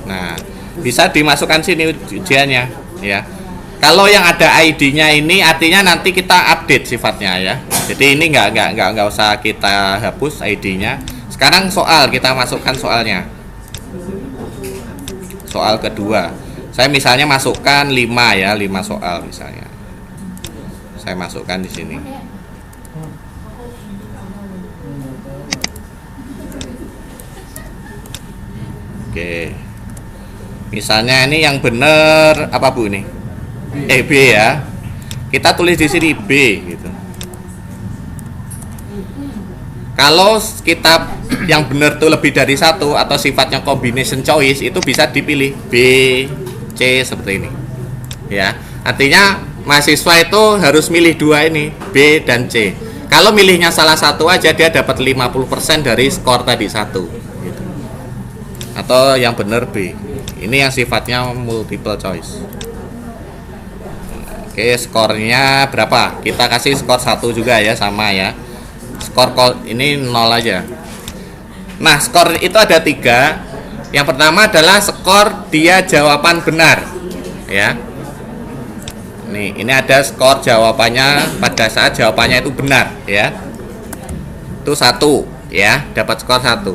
Nah, bisa dimasukkan sini ujiannya ya. Kalau yang ada ID-nya ini artinya nanti kita update sifatnya ya. Jadi ini nggak usah kita hapus ID-nya. Sekarang soal, kita masukkan soalnya. Soal kedua. Saya misalnya masukkan 5 ya, 5 soal misalnya. Saya masukkan di sini. Oke. Misalnya ini yang benar apa Bu ini? B ya. Kita tulis di sini B gitu. Kalau kita yang benar tuh lebih dari 1 atau sifatnya combination choice, itu bisa dipilih B, C seperti ini. Ya, artinya mahasiswa itu harus milih dua ini, B dan C. Kalau milihnya salah satu aja dia dapat 50% dari skor tadi satu gitu. Atau yang benar B. Ini yang sifatnya multiple choice. Oke, skornya berapa? Kita kasih skor 1 juga ya, sama ya. Skor ini 0 aja. Nah, skor itu ada 3. Yang pertama adalah skor dia jawaban benar. Ya. Nih, ini ada skor jawabannya pada saat jawabannya itu benar ya. Itu 1 ya, dapat skor 1.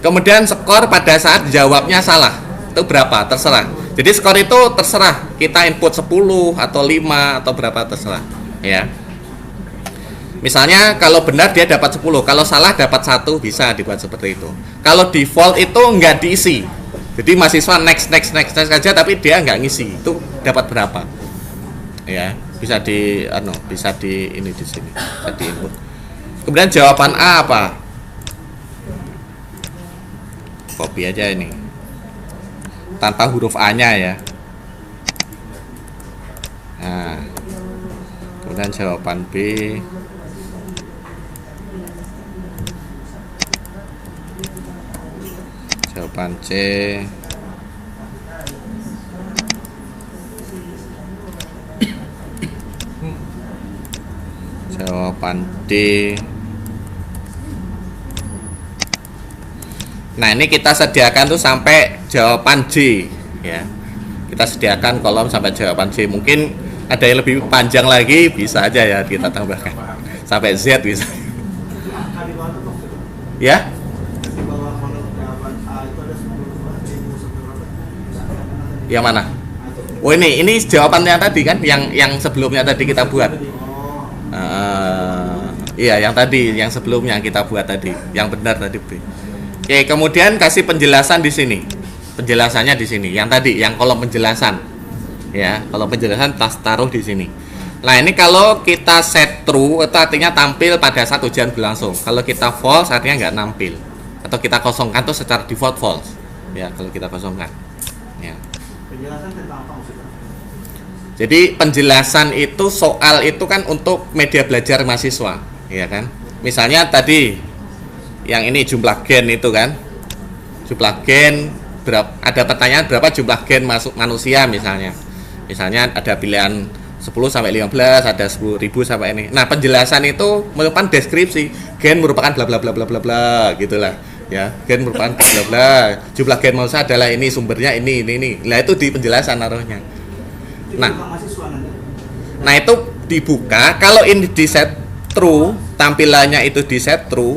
Kemudian skor pada saat jawabnya salah. Itu berapa? Terserah. Jadi skor itu terserah. Kita input 10 atau 5 atau berapa terserah ya. Misalnya kalau benar dia dapat 10, kalau salah dapat 1, bisa dibuat seperti itu. Kalau default itu nggak diisi. Jadi mahasiswa next aja tapi dia nggak ngisi. Itu dapat berapa? Ya, bisa di ini di sini, bisa di input. Kemudian jawaban A apa? Copy aja ini. Tanpa huruf A-nya ya. Nah, kemudian jawaban B. Jawaban C. Jawaban D. Nah, ini kita sediakan tuh sampai jawaban J ya. Kita sediakan kolom sampai jawaban J. Mungkin ada yang lebih panjang lagi, bisa aja ya kita tambahkan. Sampai Z bisa. Ya? Yang mana? Oh, ini jawabannya tadi kan, yang sebelumnya tadi kita buat. Iya, yang tadi, yang sebelumnya kita buat tadi, yang benar tadi B. Oke, kemudian kasih penjelasan di sini. Penjelasannya di sini. Yang tadi, yang kolom penjelasan. Ya, kolom penjelasan taruh di sini. Nah, ini kalau kita set true itu artinya tampil pada saat ujian berlangsung. Kalau kita false artinya nggak nampil. Atau kita kosongkan tuh secara default false. Ya, kalau kita kosongkan. Ya. Penjelasan tentang apa maksudnya? Jadi penjelasan itu soal itu kan untuk media belajar mahasiswa, ya kan? Misalnya tadi yang ini jumlah gen itu kan, jumlah gen berapa? Ada pertanyaan berapa jumlah gen masuk manusia misalnya? Misalnya ada pilihan 10 sampai 15, ada 10.000 sampai ini. Nah, penjelasan itu merupakan deskripsi gen merupakan bla bla bla bla bla bla gitulah. Ya, gen merupakan bla bla. Jumlah gen manusia adalah ini, sumbernya ini. Nah, itu di penjelasan naruhnya. Nah itu dibuka. Kalau ini di set true, tampilannya itu di set true,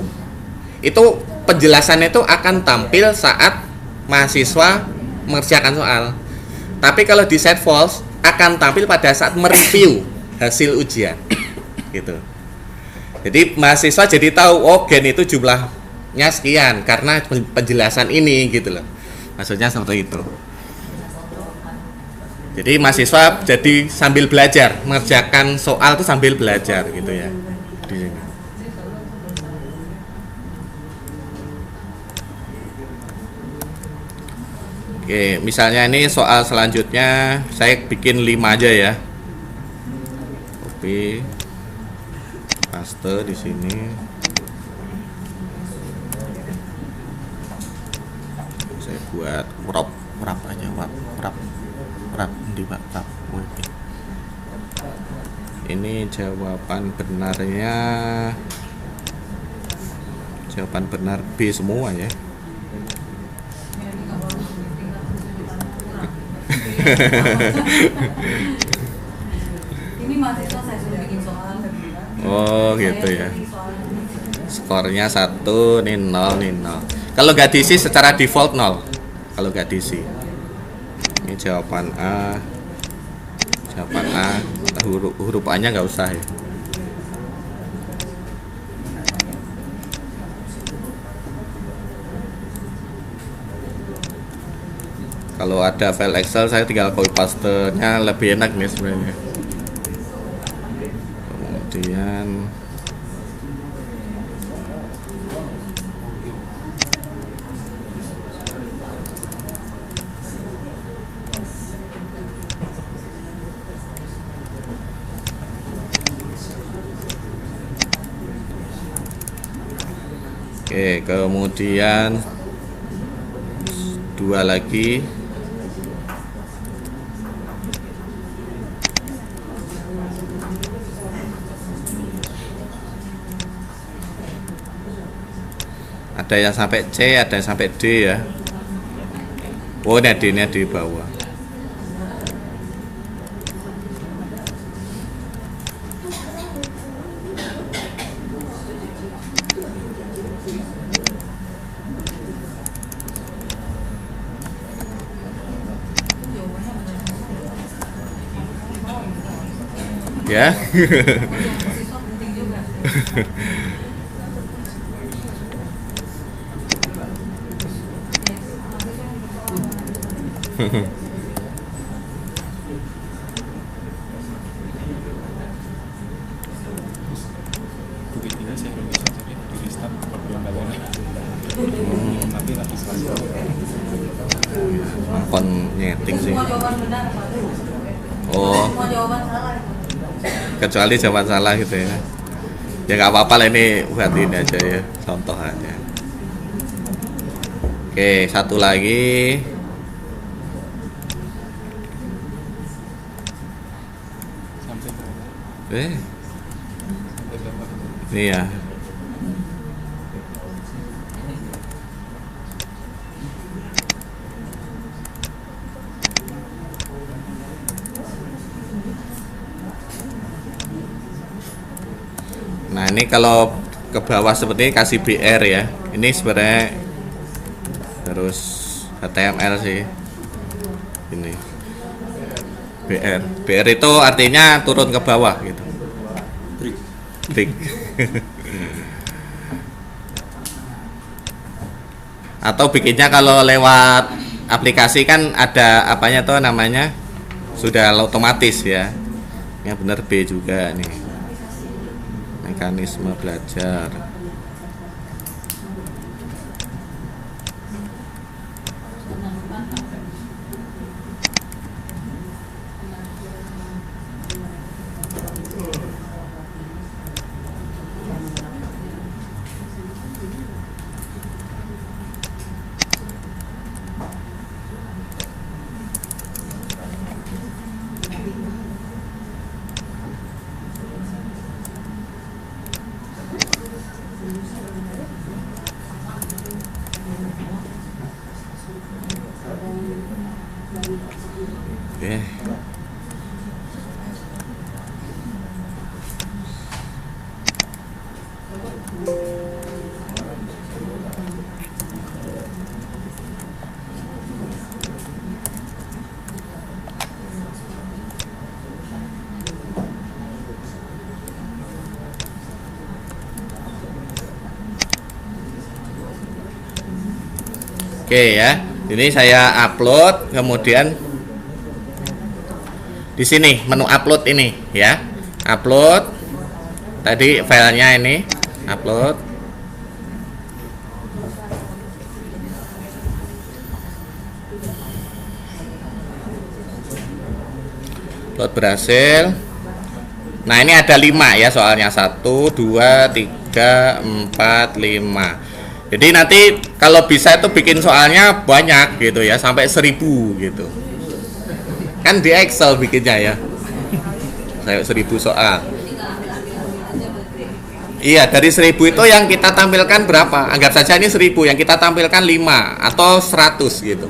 itu penjelasan itu akan tampil saat mahasiswa mengerjakan soal. Tapi kalau di set false akan tampil pada saat mereview hasil ujian gitu. Jadi mahasiswa jadi tahu, oh gen itu jumlahnya sekian karena penjelasan ini gitu loh. Maksudnya seperti itu. Jadi mahasiswa jadi sambil belajar, mengerjakan soal itu sambil belajar gitu ya. Di sini. Oke, misalnya ini soal selanjutnya saya bikin 5 aja ya. Copy, paste di sini. Saya buat wrap aja, wrap di wrap. Ini jawaban benar B semua ya. Ini mahasiswa saya sudah bikin soal. Oh gitu ya. Skornya 1, nih 0, nih 0. Kalau nggak diisi secara default 0. Kalau nggak diisi. Ini jawaban A. Huruf A-nya nggak usah ya. Kalau ada file Excel saya tinggal copy paste-nya, lebih enak nih sebenarnya. Kemudian Oke, kemudian 2 lagi. Ada yang sampai C, ada yang sampai D ya. Oh, ini D-nya di bawah. Ya. Siswa penting juga. Begini saya bisa jadi di restart perkembangannya. Nanti lagi selesai. Kon nyeting sih. Semua jawaban benar Pak. Oh, Semua jawaban salah. kecuali jawaban salah gitu ya. Ya nggak apa-apa lah, ini buat ini aja ya, contoh aja. Oke, satu lagi. Sampai sampai berapa? Ini ya. Nah, ini kalau ke bawah seperti ini kasih BR ya. Ini sebenarnya harus HTML sih. Ini BR. BR itu artinya turun ke bawah gitu. Break. Atau bikinnya kalau lewat aplikasi kan ada apanya tuh namanya, sudah otomatis ya. Ya benar, B juga nih. Mekanisme belajar. Oke. Oke ya, ini saya upload, kemudian di sini menu upload ini ya, upload tadi filenya ini, upload. Upload berhasil. Nah, ini ada 5 ya soalnya, 1, 2, 3, 4, 5. Jadi nanti kalau bisa itu bikin soalnya banyak gitu ya, sampai 1000 gitu. Kan di Excel bikinnya ya, sampai 1000 soal. Iya, dari 1000 itu yang kita tampilkan berapa? Anggap saja ini 1000, yang kita tampilkan 5 atau 100 gitu.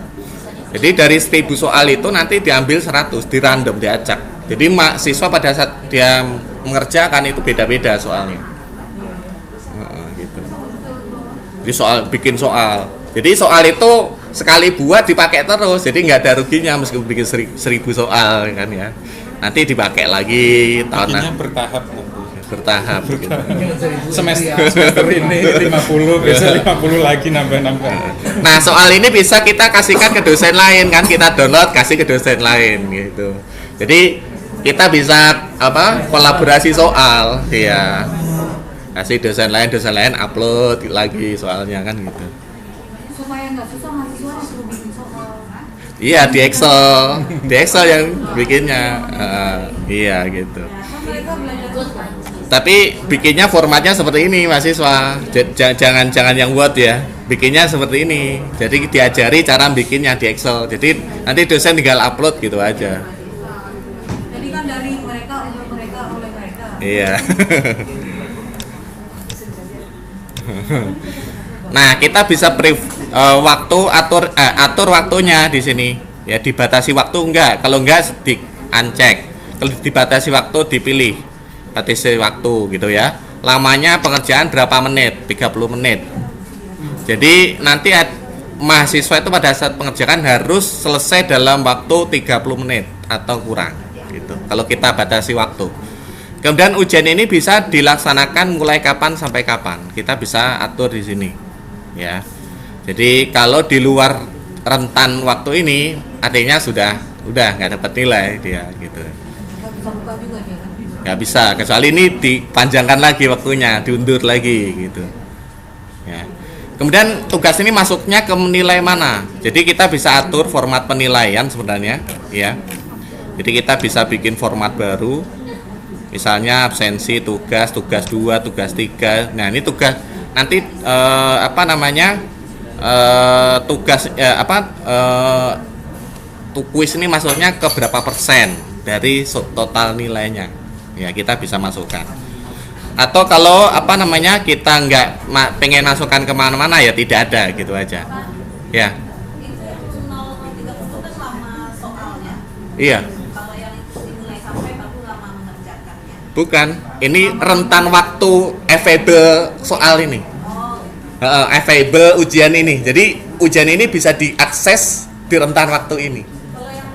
Jadi dari 1000 soal itu nanti diambil 100, di random, diacak. Jadi siswa pada saat dia mengerjakan itu beda-beda soalnya. Gitu. Jadi bikin soal. Jadi soal itu sekali buat dipakai terus. Jadi nggak ada ruginya meskipun bikin 1000 soal kan ya. Nanti dipakai lagi Bikinnya bertahap nanti. Bertahap gitu. Semester ini 50, besok 50 lagi nambah-nambah. Nah, soal ini bisa kita kasihkan ke dosen lain kan, kita download kasih ke dosen lain gitu. Jadi kita bisa kolaborasi soal ya. Kasih dosen lain upload lagi soalnya kan gitu. Supaya nggak susah mahasiswa suruh bikin soal. Iya, di Excel yang bikinnya. Iya gitu. Kan mereka belajar Tapi bikinnya formatnya seperti ini mahasiswa. Jangan yang Word ya. Bikinnya seperti ini. Jadi diajari cara bikinnya di Excel. Jadi nanti dosen tinggal upload gitu aja. Jadi kan dari mereka untuk mereka oleh mereka. Iya. Nah, kita bisa waktu atur waktunya di sini. Ya, dibatasi waktu enggak? Kalau enggak di uncheck. Kalau dibatasi waktu dipilih. Batasi waktu gitu ya. Lamanya pengerjaan berapa menit? 30 menit. Jadi nanti mahasiswa itu pada saat pengerjaan harus selesai dalam waktu 30 menit atau kurang gitu. Kalau kita batasi waktu. Kemudian ujian ini bisa dilaksanakan mulai kapan sampai kapan. Kita bisa atur di sini. Ya. Jadi kalau di luar rentan waktu ini artinya udah nggak dapat nilai dia gitu. Nggak bisa buka juga dia kan. Nggak bisa, kecuali ini dipanjangkan lagi waktunya, diundur lagi gitu ya. Kemudian tugas ini masuknya ke nilai mana? Jadi kita bisa atur format penilaian sebenarnya ya. Jadi kita bisa bikin format baru, misalnya absensi, tugas 2, tugas 3. Nah ini tugas nanti tugas kuis ini masuknya ke berapa persen dari total nilainya. Ya kita bisa masukkan. Atau kalau kita nggak pengen masukkan kemana-mana ya tidak ada gitu aja. Ya. Itu 0,30 kan lama soalnya. Iya. Kalau yang itu dimulai sampai baru lama mengerjakannya. Bukan. Ini rentan waktu available soal ini. Available ujian ini. Jadi ujian ini bisa diakses di rentan waktu ini. Kalau yang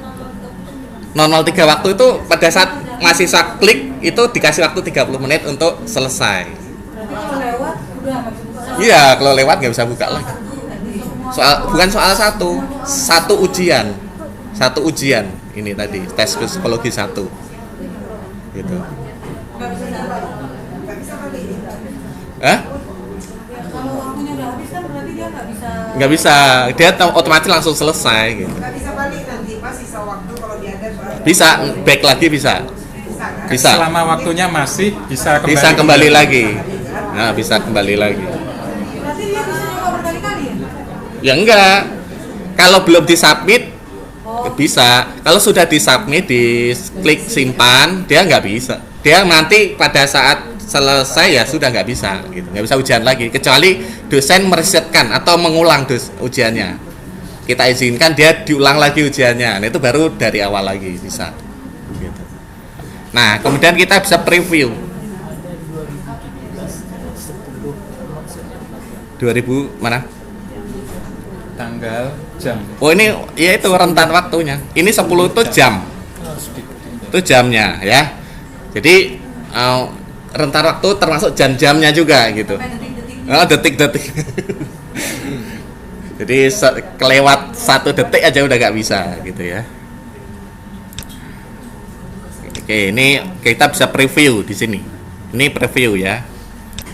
0,30 003 waktu itu pada saat mahasiswa klik itu dikasih waktu 30 menit untuk selesai. Berarti kalau lewat udah nggak bisa buka. Iya, kalau lewat nggak bisa buka lagi. Bukan soal satu ujian. Satu ujian ini tadi, tes psikologi 1. Gitu. Nggak bisa buka. Hah? Ya, kalau waktunya udah habis kan berarti dia nggak bisa. Nggak bisa, dia otomatis langsung selesai gitu. Nggak bisa balik nanti pas sisa waktu kalau dia ada Bisa, back lagi bisa. kan? Bisa. Selama waktunya masih bisa kembali. Bisa kembali lagi. Nah, bisa kembali lagi. Berarti dia bisa nyoba berkali-kali ya? Ya enggak. Kalau belum disubmit bisa. Kalau sudah disubmit, di klik simpan, dia nggak bisa. Dia nanti pada saat selesai ya sudah nggak bisa gitu. Nggak bisa ujian lagi kecuali dosen meresetkan atau mengulang ujiannya. Kita izinkan dia diulang lagi ujiannya. Nah, itu baru dari awal lagi bisa. Gitu. Nah, kemudian kita bisa preview. 2000 mana? Tanggal, jam. Oh ini ya itu rentan waktunya. Ini 10 itu jam. Itu jamnya ya. Jadi rentan waktu termasuk jam-jamnya juga gitu. Sampai detik-detiknya. Detik-detik. Jadi kelewat 1 detik aja udah nggak bisa gitu ya. Oke, ini kita bisa preview di sini. Ini preview ya.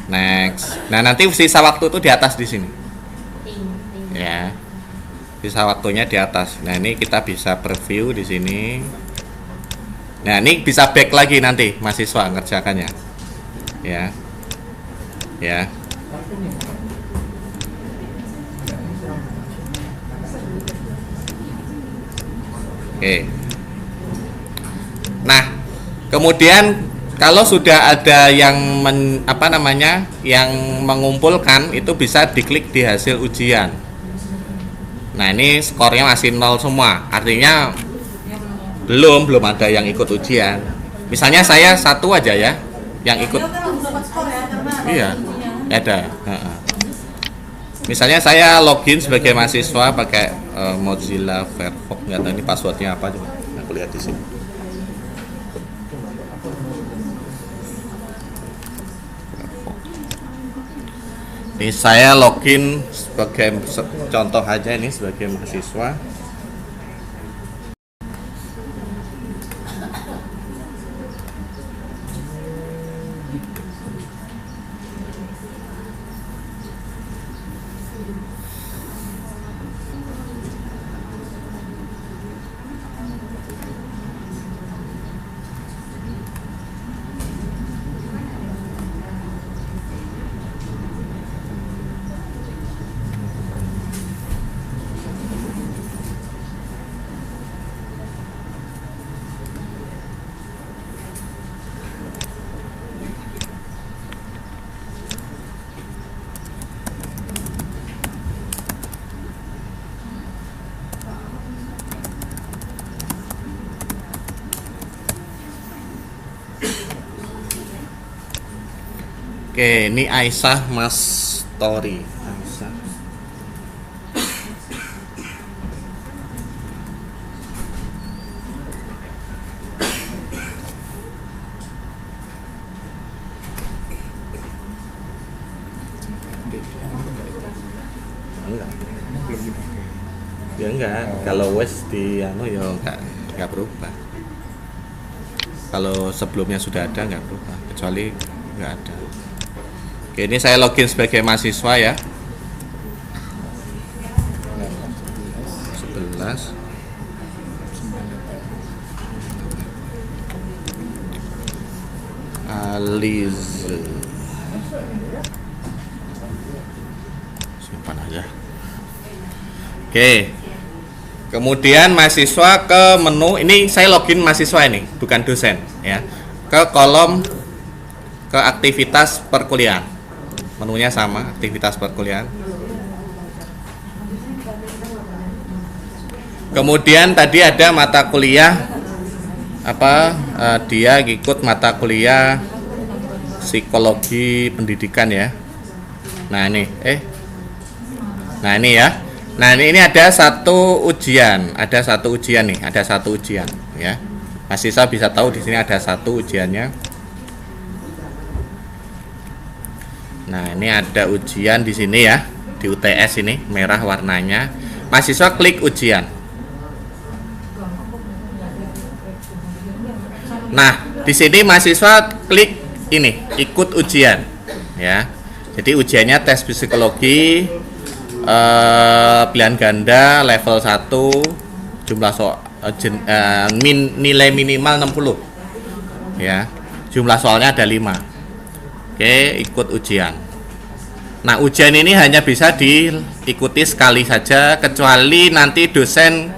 Next. Nah, nanti sisa waktu itu di atas di sini. Ya. Sisa waktunya di atas. Nah, ini kita bisa preview di sini. Nah, ini bisa back lagi nanti mahasiswa ngerjakannya. Ya. Ya. Oke. Nah, kemudian kalau sudah ada yang yang mengumpulkan itu bisa diklik di hasil ujian. Nah, ini skornya masih 0 semua. Artinya belum ada yang ikut ujian. Misalnya saya 1 aja ya yang ikut. Dia kan langsung dapat skor ya karena Iya. ujiannya. Ada. Misalnya saya login sebagai mahasiswa pakai Mozilla Firefox, nggak tahu ini passwordnya apa coba. Aku lihat di sini. Ini saya login sebagai contoh aja ini sebagai mahasiswa. Oke, ini Aisyah Mas Tori. Aisyah. Enggak. Ya enggak, kalau wes di anu ya enggak berubah. Kalau sebelumnya sudah ada enggak berubah, kecuali enggak ada. Oke, ini saya login sebagai mahasiswa ya. 11 Aliz. Simpan aja. Oke. Kemudian mahasiswa ke menu, ini saya login mahasiswa ini, bukan dosen ya. Ke kolom ke aktivitas perkuliahan. Menunya sama, aktivitas perkuliahan. Kemudian tadi ada mata kuliah dia ikut mata kuliah psikologi pendidikan ya. Nah ini Nah ini ya. Nah ini ada satu ujian nih, ada satu ujian ya. Mahasiswa bisa tahu di sini ada satu ujiannya. Nah ini ada ujian di sini ya, di UTS ini merah warnanya. Mahasiswa klik ujian. Nah di sini mahasiswa klik ini ikut ujian ya. Jadi ujiannya tes psikologi. Pilihan ganda level 1, jumlah nilai minimal 60 ya, jumlah soalnya ada 5. Oke, ikut ujian. Nah ujian ini hanya bisa diikuti sekali saja, kecuali nanti dosen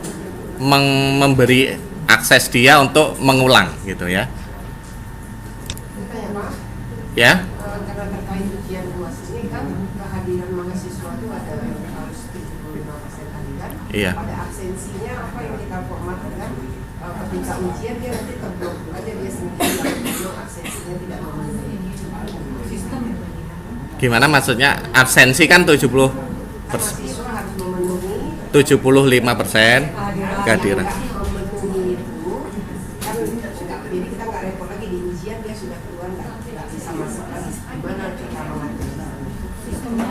memberi akses dia untuk mengulang gitu ya. Ya. Karena terkait ujian UAS ini kan kehadiran mahasiswa itu ada harus 75% tadi kan. Iya. Pada absensinya apa yang kita formatkan ketika ujian dia nanti terblok aja dia sendiri kalau absensinya tidak memenuhi sistem. Gimana? Gimana maksudnya absensi kan 70%, Mahasiswa harus memenuhi 75% kehadiran. memenuhi itu kan sudah, jadi kita nggak repot lagi di ujian dia sudah keluar nggak bisa masuk lagi gimana kita mengatur Sistemnya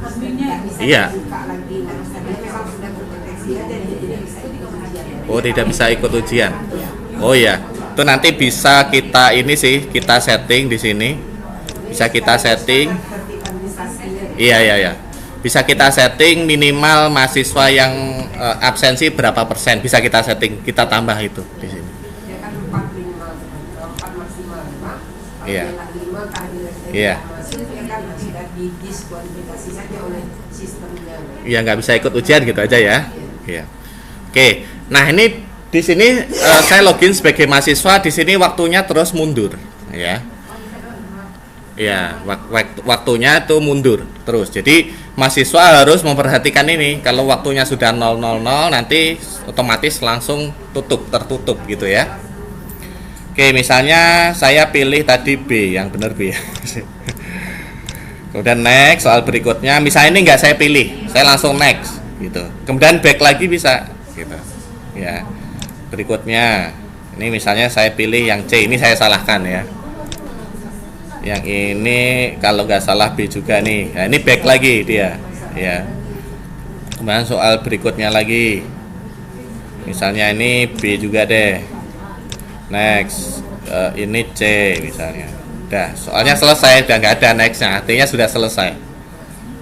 adminnya bisa Iya. dibuka lagi nah dia memang sudah terdeteksi aja dia tidak bisa ikut ujian. Oh tidak bisa ikut ujian. Oh ya, itu nanti bisa kita ini sih kita setting di sini. Bisa kita setting. Tertib administrasinya Iya. Bisa kita setting minimal mahasiswa yang absensi berapa persen. Bisa kita setting, kita tambah itu di sini. dia kan 4 minimal 4 maksimal 5 Iya. lagi 5 kehadiran Iya. masuk dia kan sudah didiskualifikasi saja oleh sistemnya. Ya nggak bisa ikut ujian gitu aja ya. Iya. Oke. Nah ini di sini saya login sebagai mahasiswa. Di sini waktunya terus mundur, ya. Ya, waktunya itu mundur terus. Jadi mahasiswa harus memperhatikan ini. Kalau waktunya sudah 000 nanti otomatis langsung tertutup gitu ya. Oke, misalnya saya pilih tadi B, yang benar B. Kemudian next, soal berikutnya. Misalnya ini nggak saya pilih, saya langsung next gitu. Kemudian back lagi bisa gitu. Ya. Berikutnya. Ini misalnya saya pilih yang C, ini saya salahkan ya. Yang ini kalau nggak salah B juga nih. Nah, ini back lagi dia ya. Kemudian soal berikutnya lagi, misalnya ini B juga deh. Next, ini C misalnya. Udah, soalnya selesai, udah nggak ada nextnya, artinya sudah selesai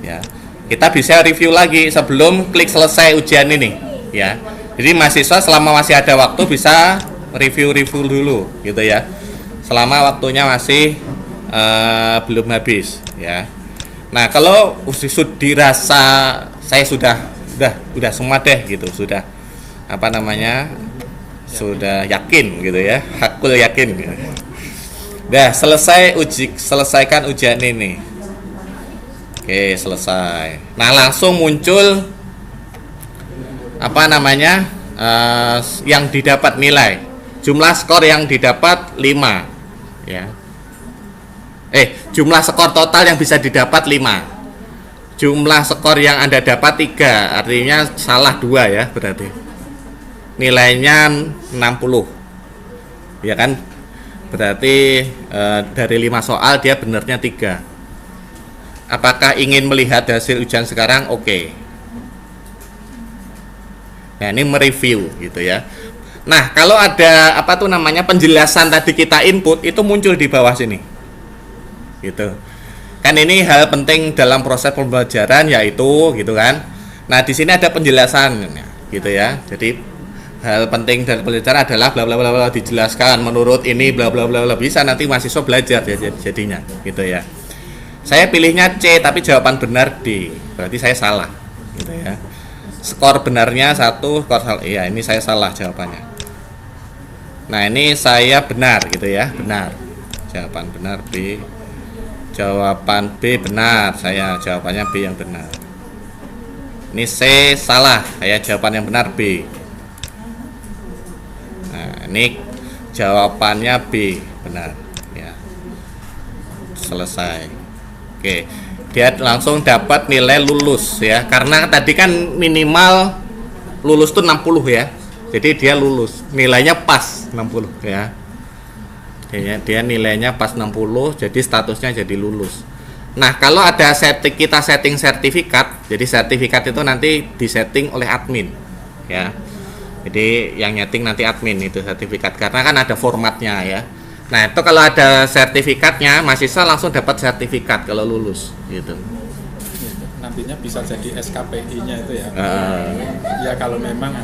ya. Kita bisa review lagi sebelum klik selesai ujian ini ya. Jadi mahasiswa selama masih ada waktu bisa review dulu gitu ya, selama waktunya masih belum habis ya. Nah kalau dirasa saya sudah semua deh gitu, sudah sudah yakin gitu ya, hakul yakin gitu. Udah selesaikan ujian ini. Oke, selesai. Nah langsung muncul yang didapat nilai, jumlah skor yang didapat 5 ya. jumlah skor total yang bisa didapat 5. Jumlah skor yang Anda dapat 3, artinya salah 2 ya berarti. Nilainya 60. Ya kan? Berarti dari 5 soal dia benarnya 3. Apakah ingin melihat hasil ujian sekarang? Oke. Nah, ini mereview gitu ya. Nah, kalau ada penjelasan tadi kita input itu muncul di bawah sini. Gitu. Kan ini hal penting dalam proses pembelajaran yaitu gitu kan. Nah, di sini ada penjelasannya gitu ya. Jadi hal penting dari pembelajaran adalah bla bla bla bla dijelaskan menurut ini bla bla bla bla, bisa nanti mahasiswa belajar ya jadinya gitu ya. Saya pilihnya C tapi jawaban benar D. Berarti saya salah gitu ya. Skor benarnya 1, skor salah. Iya, ini saya salah jawabannya. Nah, ini saya benar gitu ya, benar. Jawaban benar B. Jawaban B benar, saya jawabannya B yang benar. Ini C salah, saya jawaban yang benar B. Nah, ini jawabannya B benar ya. Selesai. Oke, dia langsung dapat nilai lulus ya, karena tadi kan minimal lulus tuh 60 ya. Jadi dia lulus, nilainya pas 60 ya. Dia nilainya pas 60, jadi statusnya jadi lulus. Nah, kalau ada kita setting sertifikat, jadi sertifikat itu nanti disetting oleh admin ya. Jadi yang nyeting nanti admin itu sertifikat, karena kan ada formatnya ya. Nah, itu kalau ada sertifikatnya, mahasiswa langsung dapat sertifikat kalau lulus gitu. Nantinya bisa jadi SKPI-nya itu ya. Ya kalau memang.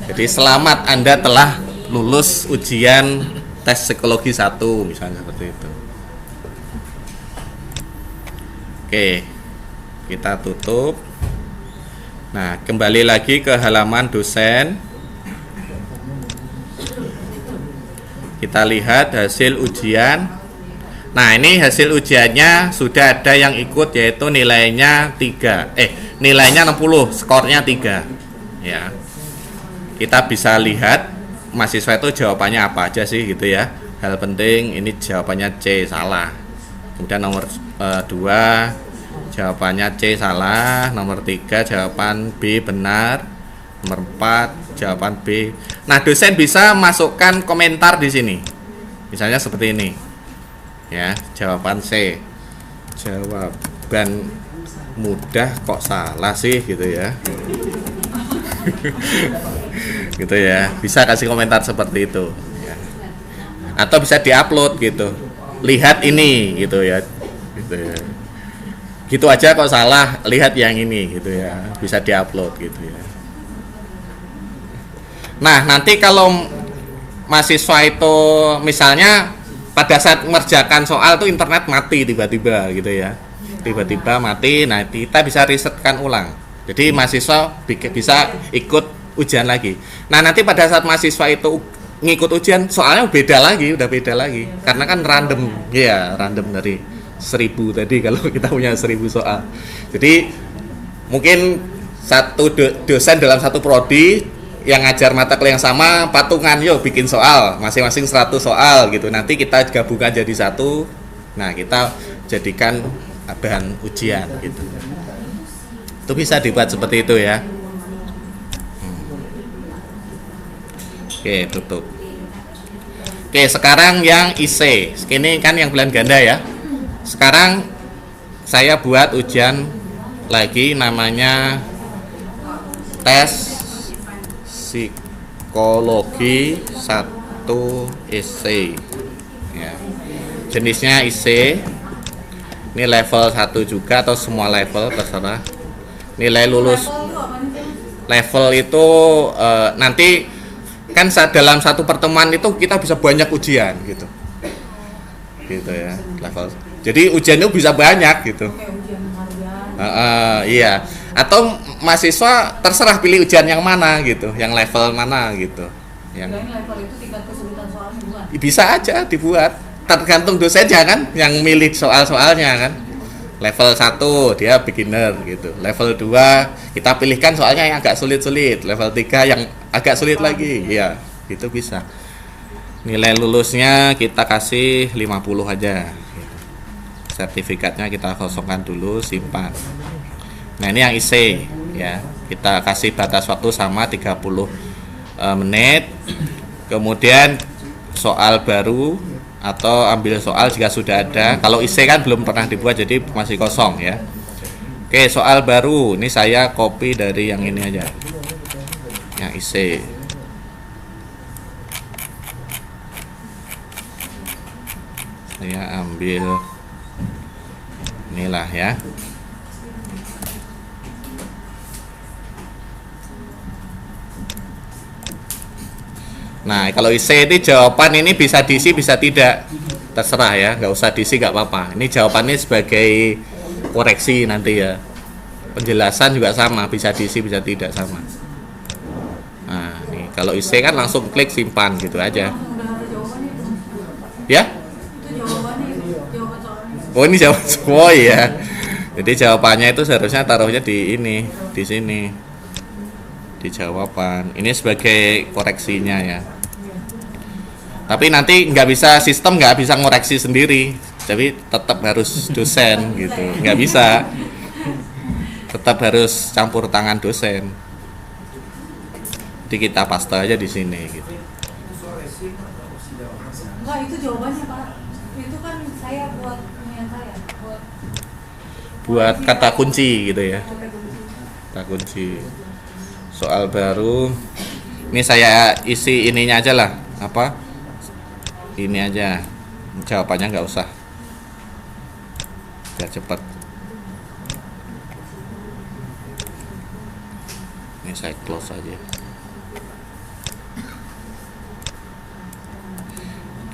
Jadi selamat, Anda telah lulus ujian tes psikologi 1 misalnya seperti itu. Oke, kita tutup. Nah, kembali lagi ke halaman dosen. Kita lihat hasil ujian. Nah, ini hasil ujiannya sudah ada yang ikut, yaitu nilainya 3. Nilainya 60, skornya 3. Ya. Kita bisa lihat mahasiswa itu jawabannya apa aja sih gitu ya. Hal penting ini jawabannya C salah. Kemudian nomor 2 jawabannya C salah, nomor 3 jawaban B benar, nomor 4 jawaban B. Nah, dosen bisa masukkan komentar di sini. Misalnya seperti ini. Ya, jawaban C. Jawaban mudah kok salah sih gitu ya. Gitu ya, bisa kasih komentar seperti itu ya. Atau bisa diupload gitu, lihat ini gitu ya, gitu aja kok salah, lihat yang ini gitu ya, bisa diupload gitu ya. Nah, nanti kalau mahasiswa itu misalnya pada saat mengerjakan soal tuh internet mati tiba-tiba gitu ya, tiba-tiba mati, nah kita bisa risetkan ulang, jadi mahasiswa bisa ikut ujian lagi. Nah, nanti pada saat mahasiswa itu ngikut ujian, soalnya udah beda lagi. Karena kan random, ya random dari 1000 tadi kalau kita punya 1000 soal. Jadi mungkin satu dosen dalam satu prodi yang ngajar mata kuliah yang sama, patungan yuk bikin soal, masing-masing 100 soal gitu. Nanti kita gabungkan jadi satu. Nah, kita jadikan bahan ujian gitu. Itu bisa dibuat seperti itu ya. Oke, tutup. Oke, sekarang yang IC. Ini kan yang pilihan ganda ya. Sekarang saya buat ujian lagi, namanya tes psikologi 1 IC ya. Jenisnya IC. Ini level 1 juga atau semua level terserah. Nilai lulus level itu nanti kan dalam satu pertemuan itu kita bisa banyak ujian gitu ya, level. Jadi ujiannya bisa banyak gitu. Iya. Atau mahasiswa terserah pilih ujian yang mana gitu, yang level mana gitu. Yang level itu tingkat kesulitan soalnya bukan? Bisa aja dibuat, tergantung dosennya kan, yang milih soal-soalnya kan. Level 1 dia beginner gitu. Level 2 kita pilihkan soalnya yang agak sulit-sulit. Level 3 yang agak sulit lagi. Ya, itu bisa. Nilai lulusnya kita kasih 50 aja gitu. sertifikatnya kita kosongkan dulu, simpan. Nah ini yang IC ya, kita kasih batas waktu sama 30 menit. Kemudian soal baru atau ambil soal jika sudah ada. Kalau IC kan belum pernah dibuat jadi masih kosong ya. Oke, soal baru ini saya copy dari yang ini aja, yang IC. Saya ambil inilah ya. Nah kalau IC ini jawaban ini bisa diisi bisa tidak, terserah ya, nggak usah diisi nggak apa-apa. Ini jawabannya sebagai koreksi nanti ya. Penjelasan juga sama, bisa diisi bisa tidak sama. Nah nih kalau IC kan langsung klik simpan gitu aja Langsung udah ada jawabannya itu. ya. Itu jawabannya itu, jawaban soalnya. Oh ini jawaban semua ya. Jadi jawabannya itu seharusnya taruhnya di ini, di sini, di jawaban. Ini sebagai koreksinya ya. Tapi nanti nggak bisa, sistem nggak bisa ngoreksi sendiri. Jadi tetap harus dosen gitu, nggak bisa. Tetap harus campur tangan dosen. Jadi kita paste aja di sini gitu. Enggak, itu jawabannya Pak. Itu kan saya buat niat saya, Buat kata kunci gitu ya. Kata kunci. Soal baru. Ini saya isi ininya aja lah. Apa? Ini aja. Jawabannya nggak usah. Biar cepat. Ini saya close aja.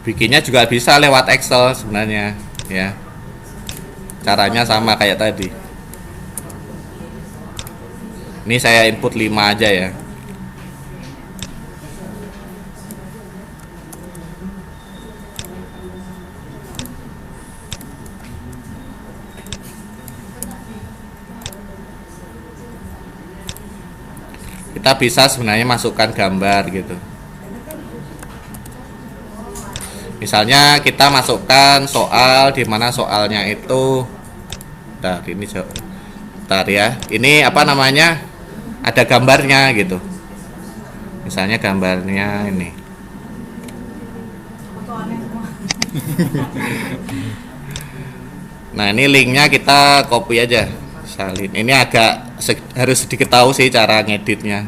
Bikinnya juga bisa lewat Excel sebenarnya ya. Caranya sama kayak tadi. Ini saya input 5 aja ya. Kita bisa sebenarnya masukkan gambar gitu. Misalnya kita masukkan soal di mana soalnya itu, bentar, ini bentar ya. Ini apa namanya? Ada gambarnya gitu. Misalnya gambarnya ini. foto aneh semua. Nah ini linknya kita copy aja, salin. Ini agak harus sedikit tahu sih cara ngeditnya.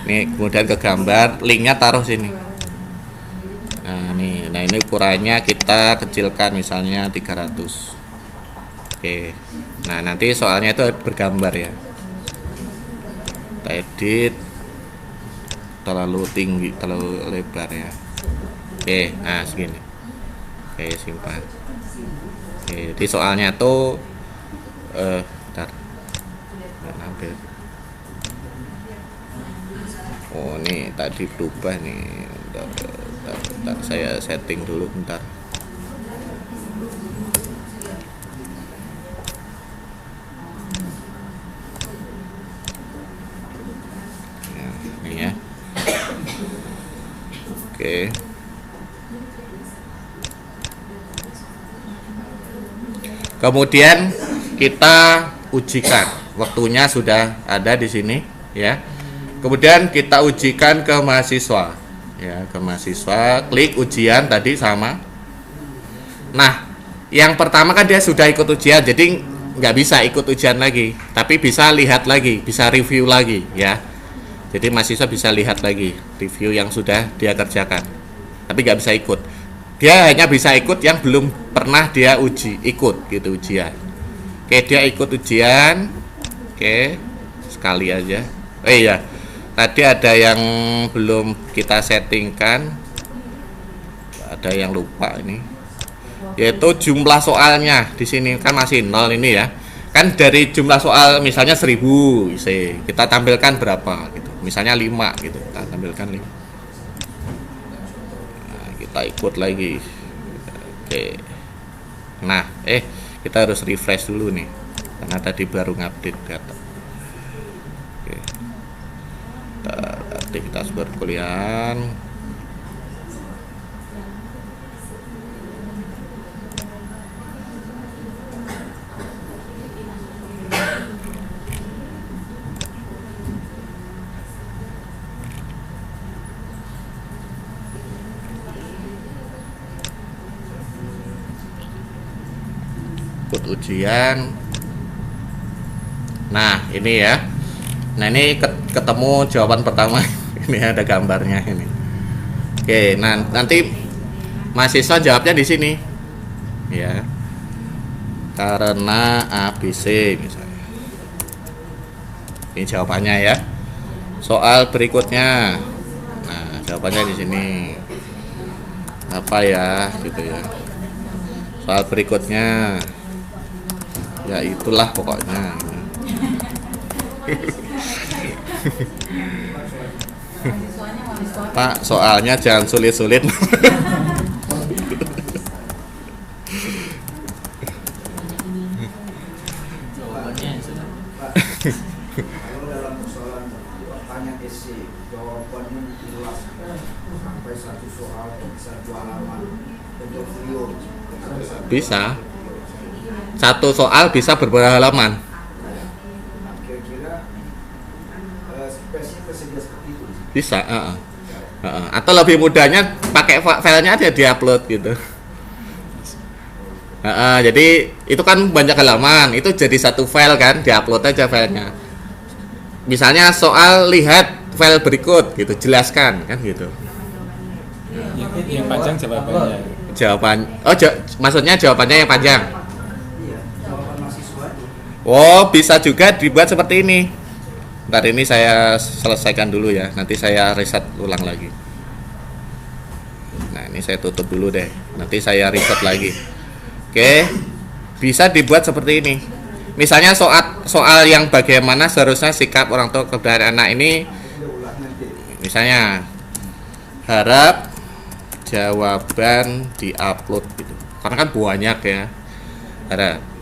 Nih kemudian ke gambar, linknya taruh sini. Nah ini ukurannya kita kecilkan misalnya 300. Oke. Nah nanti soalnya itu bergambar ya. Kita edit terlalu tinggi, terlalu lebar ya. Oke, nah segini. Oke, simpan. Oke, jadi soalnya tuh bentar. Nggak nampil. Oh, ini tadi berubah nih. Bentar, saya setting dulu bentar. Ya, ini ya. Oke. Kemudian kita ujikan. Waktunya sudah ada di sini ya. Kemudian kita ujikan ke mahasiswa. Ya, ke mahasiswa, klik ujian tadi sama. Nah, yang pertama kan dia sudah ikut ujian, jadi nggak bisa ikut ujian lagi, tapi bisa lihat lagi, bisa review lagi ya. Jadi mahasiswa bisa lihat lagi review yang sudah dia kerjakan, tapi nggak bisa ikut. Dia hanya bisa ikut yang belum pernah dia ikut gitu ujian. Oke, dia ikut ujian. Oke, sekali aja. Iya. Tadi ada yang belum kita settingkan, ada yang lupa ini, yaitu jumlah soalnya di sini kan masih 0 ini ya. Kan dari jumlah soal misalnya 1000 isi, kita tampilkan berapa gitu. Misalnya 5 gitu, kita tampilkan 5. Nah, kita ikut lagi. Oke. Nah, kita harus refresh dulu nih, karena tadi baru ngupdate data. Oke. Aktivitas perkuliahan. ikut ujian. Nah ini ya, nah ini ketemu jawaban pertama. Ini ada gambarnya ini. Oke, nah nanti mahasiswa jawabnya di sini ya, karena ABC misalnya. Ini jawabannya ya. Soal berikutnya, nah jawabannya di sini apa ya gitu ya. Soal berikutnya ya itulah pokoknya. Pak, soalnya jangan sulit-sulit. Kalau dalam persoalan pertanyaan esai, jawabannya jelas sampai satu soal bisa 2 halaman bentuk video. Bisa. Satu soal bisa beberapa halaman. Kira-kira spesies tersedia seperti itu. Bisa, atau lebih mudahnya pakai filenya aja diupload gitu. Jadi itu kan banyak halaman, itu jadi satu file kan, diupload aja filenya. Misalnya soal lihat file berikut gitu, jelaskan kan gitu. Yang panjang jawabannya. Jawaban, maksudnya jawabannya yang panjang. Iya, jawaban mahasiswa itu. Oh, bisa juga dibuat seperti ini. Ntar ini saya selesaikan dulu ya, nanti saya reset ulang lagi. Nah ini saya tutup dulu deh, nanti saya reset lagi. Oke, bisa dibuat seperti ini. Misalnya soal yang bagaimana seharusnya sikap orang tua kepada anak ini, misalnya harap jawaban diupload gitu, karena kan banyak ya.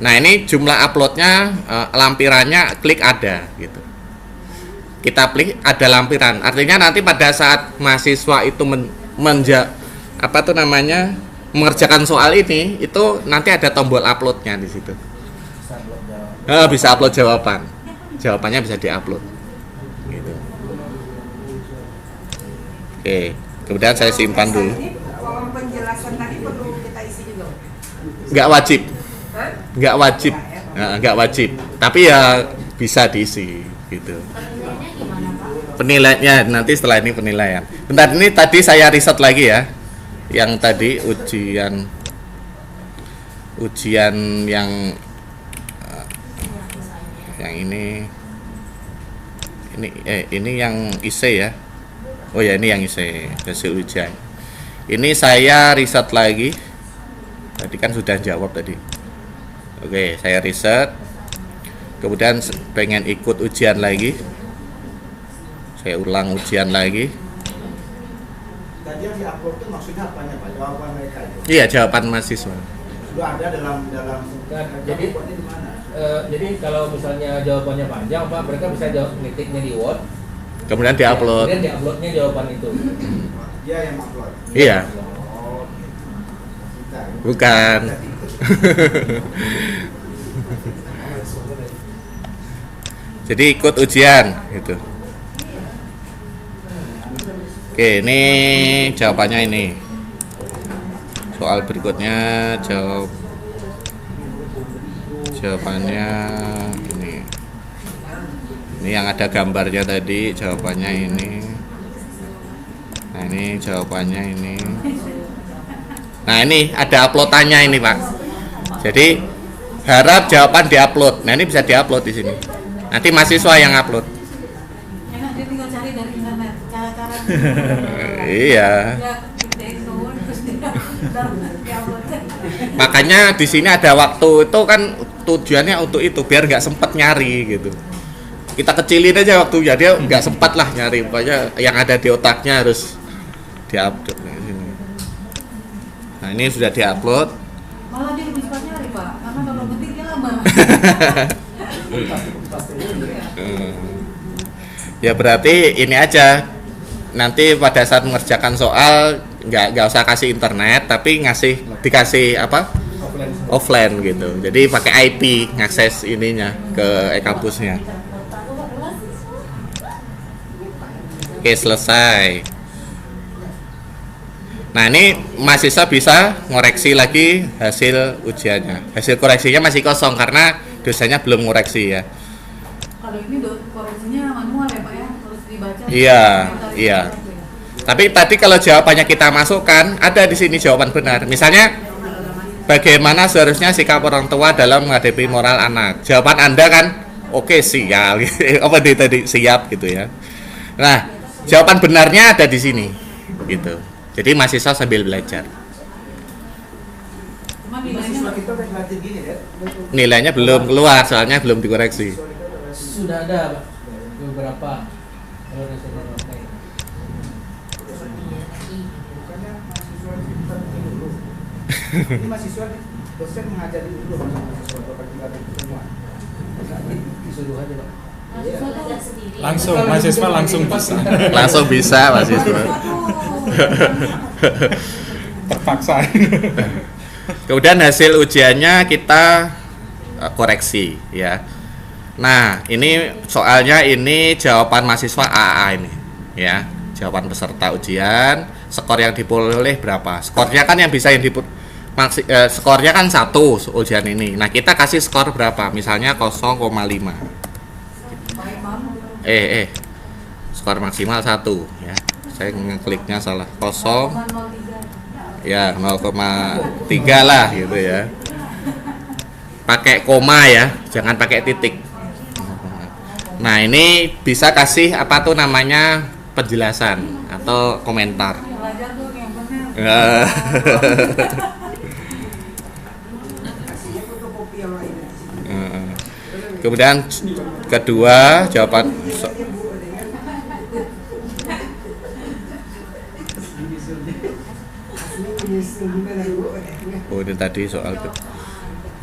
Nah ini jumlah uploadnya, lampirannya klik ada gitu. Kita klik ada lampiran, artinya nanti pada saat mahasiswa itu mengerjakan soal ini, itu nanti ada tombol uploadnya di situ. Bisa upload jawabannya bisa diupload gitu. Oke, kemudian saya simpan dulu. Kolom penjelasan tadi perlu kita isi juga. Nggak wajib, Hah? nggak wajib, tapi ya bisa diisi gitu. Penilaiannya nanti setelah ini penilaian. Bentar, ini tadi saya riset lagi ya, yang tadi ujian yang ini yang IC ya. Oh ya, ini yang IC hasil ujian. Ini saya riset lagi. Tadi kan sudah jawab tadi. Oke, saya riset. Kemudian pengen ikut ujian lagi. Saya ulang ujian lagi. Tadi yang diupload itu maksudnya apanya Pak? Jawaban mereka itu? Iya, jawaban mahasiswa. Sudah ada dalam jadi jawabannya di mana? jadi kalau misalnya jawabannya panjang Pak, mereka bisa jawab ngetiknya di Word, Kemudian diupload. kemudian diuploadnya jawaban itu. Dia yang upload. Iya, Oh, kita. bukan. Jadi ikut ujian gitu. Oke, ini jawabannya ini. Soal berikutnya jawabannya ini. Ini yang ada gambarnya tadi, jawabannya ini. Nah, ini jawabannya ini. Nah, ini ada uploadannya ini, Pak. Jadi harap jawaban diupload. Nah, ini bisa diupload di sini. Nanti mahasiswa yang upload. Enak, dia tinggal cari dari internet cara-cara. Iya. Ya, dicek dulu, terus dia-upload. Makanya di sini ada waktu itu kan tujuannya untuk itu biar nggak sempat nyari gitu. Kita kecilin aja waktunya, dia nggak sempat lah nyari. Pokoknya yang ada di otaknya harus diupload. Nah, ini sudah diupload. Malah dia lebih cepat nyari Pak, karena kalau ngetik dia lama. Ya berarti ini aja. Nanti pada saat mengerjakan soal nggak usah kasih internet, tapi dikasih apa? Offline gitu. Jadi pakai IP ngakses ininya ke e-kampusnya. Oke, selesai. Nah, ini mahasiswa bisa ngoreksi lagi hasil ujiannya. Hasil koreksinya masih kosong karena dosennya belum ngoreksi ya. Kalau ini koreksinya manual ya Pak ya, harus dibaca. Iya, iya. Tapi tadi kalau jawabannya kita masukkan, ada di sini jawaban benar. Misalnya, bagaimana seharusnya sikap orang tua dalam menghadapi moral anak? Jawaban Anda kan, oke, siap. Apa tadi siap gitu ya. Nah, jawaban benarnya ada di sini, gitu. Jadi mahasiswa sambil belajar. Cuma Mahasiswa nilainya kita udah ngelatih gini ya. Nilainya belum keluar, soalnya belum dikoreksi. Sudah ada Pak, beberapa kalau dosen online. Bukannya mahasiswa kita dulu. Ini mahasiswa dosen mengajari dulu mahasiswa bapak kita semua. Disuruh aja Pak. Mahasiswa belajar sendiri. Langsung mahasiswa langsung bisa. Langsung bisa mahasiswa. Terpaksa. Kemudian hasil ujiannya kita koreksi ya. Nah, ini soalnya ini jawaban mahasiswa AA ini ya. Jawaban peserta ujian, skor yang diperoleh berapa? Skornya kan yang bisa yang skornya kan 1 ujian ini. Nah, kita kasih skor berapa? Misalnya 0,5. Skor maksimal 1 ya. Saya ngekliknya salah. 0 ya 0,3 lah gitu ya. Pakai koma ya, jangan pakai titik. Nah, ini bisa kasih apa tuh namanya penjelasan atau komentar. belajar tuh yang benar. Ya. Kemudian kedua jawaban oh ini tadi soal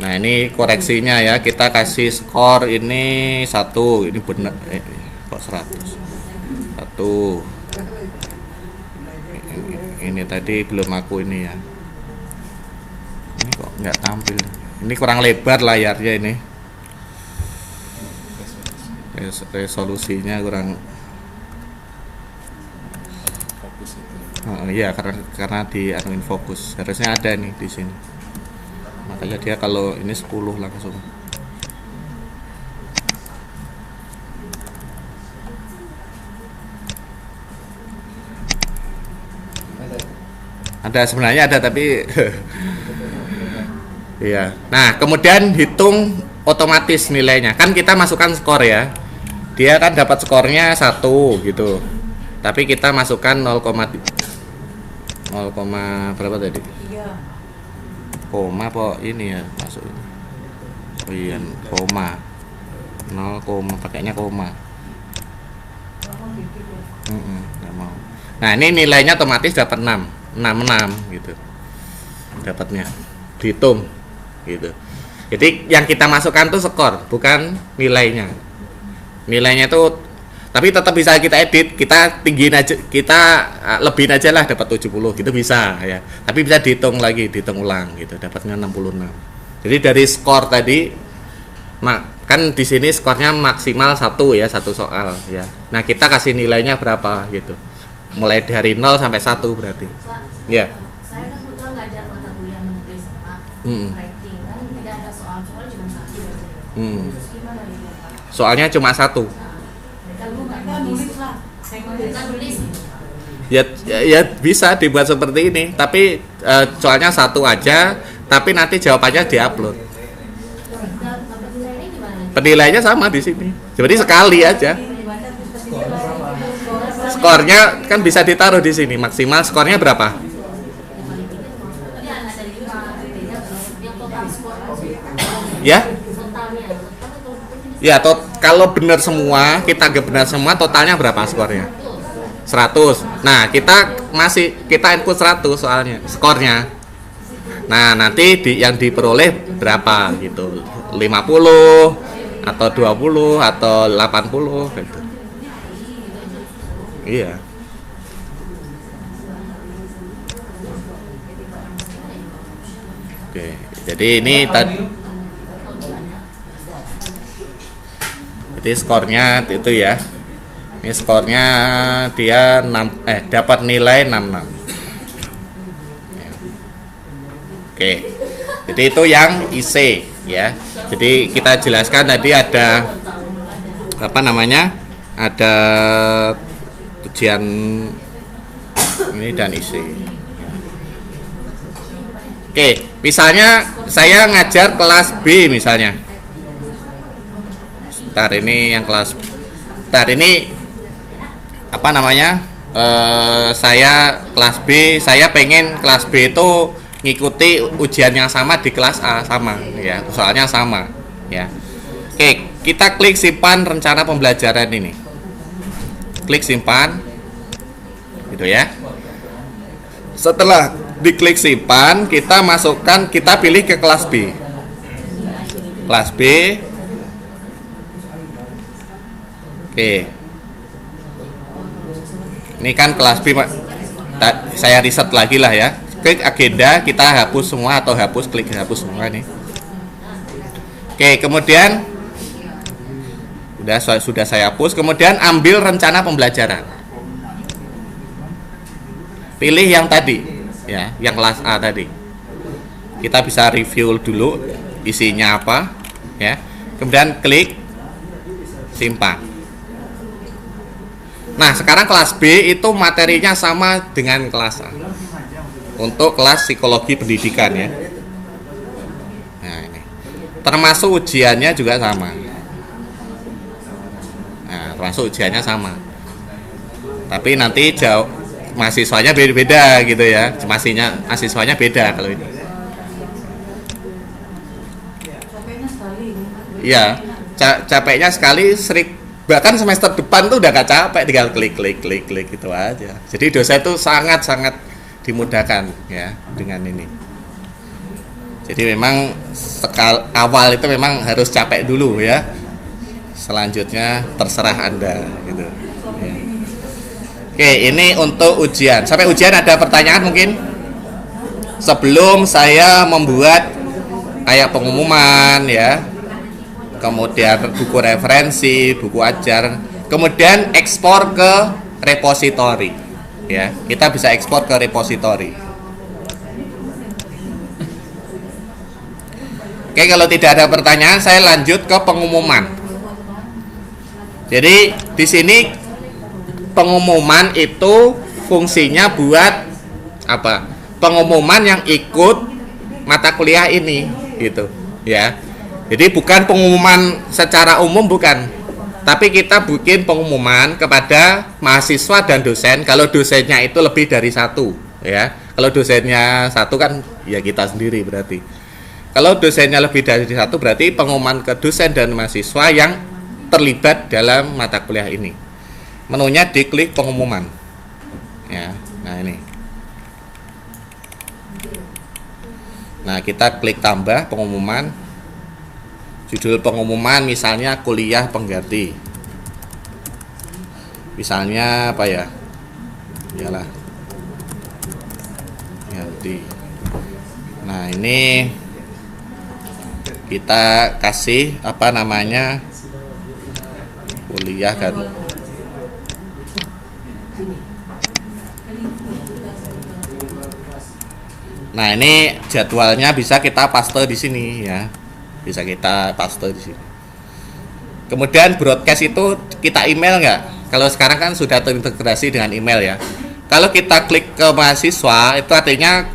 nah ini koreksinya ya, kita kasih skor ini 1, ini benar kok 100 ini tadi belum aku ini ya, ini kok nggak tampil, ini kurang lebar layarnya ini, resolusinya kurang. Fokus itu. Iya karena di anuin fokus harusnya ada nih di sini, makanya dia kalau ini 10 langsung. Ada sebenarnya ada tapi iya. Nah, kemudian hitung otomatis nilainya. Kan kita masukkan skor ya. Dia kan dapat skornya 1 gitu. Tapi kita masukkan 0, berapa tadi? 3. Koma apa ini ya masuk. Oh iya, koma. 0, pakainya koma. Nggak mau. Nah, ini nilainya otomatis dapat 66 gitu. Dapatnya dihitung gitu. Jadi yang kita masukkan tuh skor, bukan nilainya. Nilainya tuh tapi tetap bisa kita edit, kita tinggiin aja, kita lebihin aja lah dapat 70 gitu bisa ya. Tapi bisa dihitung lagi, dihitung ulang gitu, dapatnya 66. Jadi dari skor tadi kan di sini skornya maksimal 1 ya, 1 soal ya. Nah, kita kasih nilainya berapa gitu. Mulai dari 0 sampai 1 berarti. Ya. Saya kan kebetulan ngajar mata kuliah menulis sama writing kan tidak ada soal cuma 1 aja. Terus gimana nih Pak? Soalnya cuma 1. Kalau nggak nulis lah, kita nulis. Ya bisa dibuat seperti ini, tapi soalnya 1 aja, tapi nanti jawabannya diupload. Penilaiannya sama di sini. Jadi sekali aja. Skornya kan bisa ditaruh di sini. Maksimal skornya berapa? Ya? Ya, kalau benar semua, kita benar semua, totalnya berapa skornya? 100. Nah, kita input 100 soalnya, skornya. Nah, nanti yang diperoleh berapa gitu. 50 atau 20 atau 80 gitu. Iya. Oke, jadi ini tadi skornya itu ya. Ini skornya dia dapat nilai 66. Oke. Jadi itu yang IC ya. Jadi kita jelaskan tadi ada apa namanya? Ada ujian ini dan IC. Oke, misalnya saya ngajar kelas B misalnya. Sebentar, ini yang kelas. Sebentar, ini apa namanya? Saya kelas B, saya pengen kelas B itu ngikuti ujian yang sama di kelas A sama ya, soalnya sama ya. Oke, kita klik simpan rencana pembelajaran ini. Klik simpan. Gitu ya. Setelah diklik simpan, kita masukkan, kita pilih ke kelas B. Kelas B. Oke. Ini kan kelas B, saya riset lagi lah ya. Klik agenda, kita hapus semua atau klik hapus semua nih. Oke, kemudian sudah saya hapus. Kemudian ambil rencana pembelajaran. Pilih yang tadi, ya, yang kelas A tadi. Kita bisa review dulu isinya apa, ya. Kemudian klik simpan. Nah, sekarang kelas B itu materinya sama dengan kelas A. Untuk kelas psikologi pendidikan ya. Nah, ini. Termasuk ujiannya juga sama. Nah, termasuk ujiannya sama. Tapi nanti mahasiswanya beda-beda gitu ya. Mahasiswanya beda kalau ini. Capeknya sekali. Iya, capeknya sekali sering. Bahkan semester depan tuh udah gak capek, tinggal klik gitu aja. Jadi dosen itu sangat-sangat dimudahkan ya dengan ini. Jadi memang awal itu memang harus capek dulu ya. Selanjutnya terserah Anda gitu. Ya. Oke, ini untuk ujian. Sampai ujian ada pertanyaan mungkin? Sebelum saya membuat kayak pengumuman ya. Kemudian buku referensi, buku ajar, kemudian ekspor ke repositori ya, kita bisa ekspor ke repositori. Oke, kalau tidak ada pertanyaan saya lanjut ke pengumuman. Jadi di sini pengumuman itu fungsinya buat apa? Pengumuman yang ikut mata kuliah ini gitu ya. Jadi bukan pengumuman secara umum, bukan. Tapi kita bikin pengumuman kepada mahasiswa dan dosen. Kalau dosennya itu lebih dari satu, ya. Kalau dosennya satu kan, ya kita sendiri berarti. Kalau dosennya lebih dari satu, berarti pengumuman ke dosen dan mahasiswa yang terlibat dalam mata kuliah ini. Menunya diklik pengumuman, ya. Nah ini. Nah kita klik tambah pengumuman. Judul pengumuman misalnya kuliah pengganti. Misalnya apa ya? Iyalah. Ganti. Nah, ini kita kasih apa namanya? Kuliah kan. Nah, ini jadwalnya bisa kita paste di sini ya. Bisa kita paste di sini. Kemudian broadcast itu kita email nggak? Kalau sekarang kan sudah terintegrasi dengan email ya. Kalau kita klik ke mahasiswa, itu artinya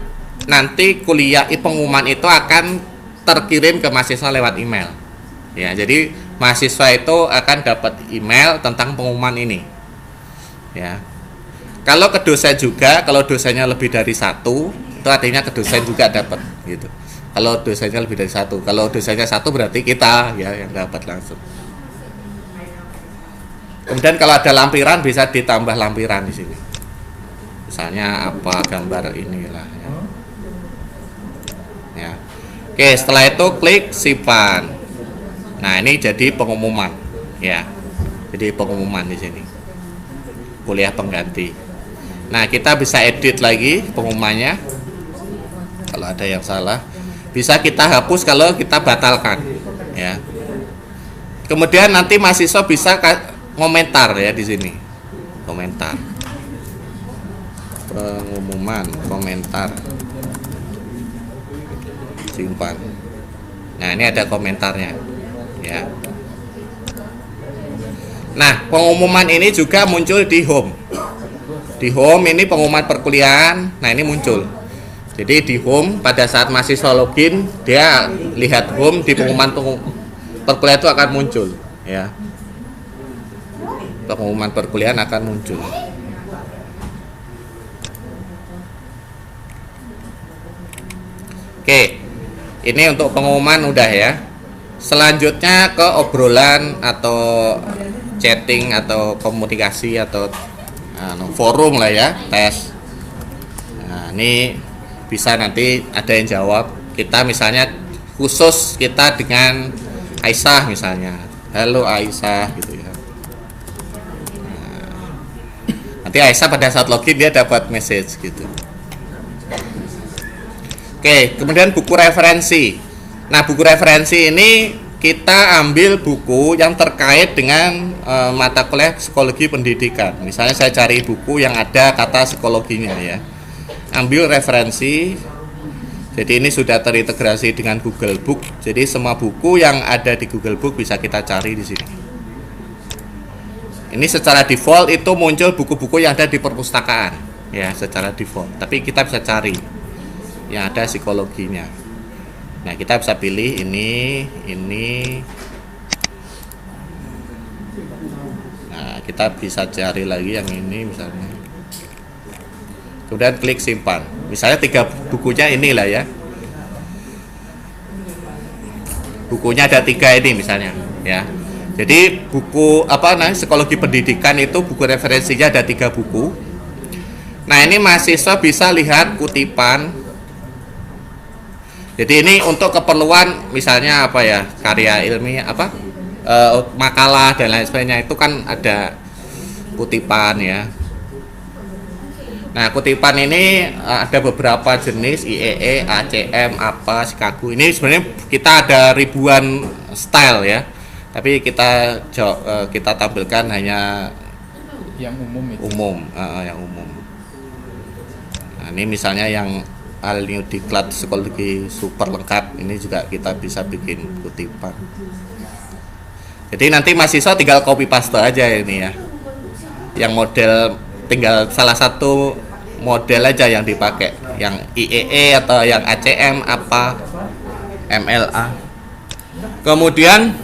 nanti kuliah pengumuman itu akan terkirim ke mahasiswa lewat email. Ya, jadi mahasiswa itu akan dapat email tentang pengumuman ini. Ya. Kalau ke dosen juga, kalau dosennya lebih dari satu, itu artinya ke dosen juga dapat gitu. Kalau dosennya lebih dari satu, kalau dosennya satu berarti kita ya yang dapat langsung. Kemudian kalau ada lampiran bisa ditambah lampiran di sini. Misalnya apa gambar inilah ya. Ya. Oke, setelah itu klik simpan. Nah, ini jadi pengumuman ya. Jadi pengumuman di sini. Kuliah pengganti. Nah, kita bisa edit lagi pengumumannya. Kalau ada yang salah, bisa kita hapus kalau kita batalkan ya. Kemudian nanti mahasiswa bisa komentar ya di sini. Komentar. Pengumuman, komentar. simpan. Nah, ini ada komentarnya ya. Nah, pengumuman ini juga muncul di home. Di home ini pengumuman perkuliahan. Nah, ini muncul. Jadi di home pada saat mahasiswa login, dia lihat home di pengumuman perkuliahan itu akan muncul ya. Pengumuman perkuliahan akan muncul. Oke. Ini untuk pengumuman udah ya. Selanjutnya ke obrolan atau chatting atau komunikasi atau forum lah ya, tes. Nah, ini bisa nanti ada yang jawab. Kita misalnya khusus kita dengan Aisyah misalnya. Halo Aisyah gitu ya. Nah, nanti Aisyah pada saat login dia dapat message gitu. Oke, kemudian buku referensi. Nah, buku referensi ini kita ambil buku yang terkait dengan mata kuliah psikologi pendidikan. Misalnya saya cari buku yang ada kata psikologinya ya. Ambil referensi. Jadi ini sudah terintegrasi dengan Google Book. Jadi semua buku yang ada di Google Book bisa kita cari di sini. Ini secara default itu muncul buku-buku yang ada di perpustakaan ya, secara default. Tapi kita bisa cari yang ada psikologinya. Nah, kita bisa pilih ini. Nah, kita bisa cari lagi yang ini misalnya. Kemudian klik simpan. Misalnya 3 bukunya inilah ya. Bukunya ada 3 ini misalnya ya. Jadi buku psikologi pendidikan itu buku referensinya ada 3 buku. Nah, ini mahasiswa bisa lihat kutipan. Jadi ini untuk keperluan misalnya apa ya, karya ilmiah makalah dan lain sebagainya itu kan ada kutipan ya. Nah, kutipan ini ada beberapa jenis IEE, ACM, Chicago. Ini sebenarnya kita ada ribuan style ya. Tapi kita tampilkan hanya yang umum itu. Yang umum. Nah, ini misalnya yang Al New Diklat Psikologi super lengkap, ini juga kita bisa bikin kutipan. Jadi nanti mahasiswa tinggal copy paste aja ini ya. Yang model tinggal salah satu model aja yang dipakai, yang IEE atau yang ACM MLA. Kemudian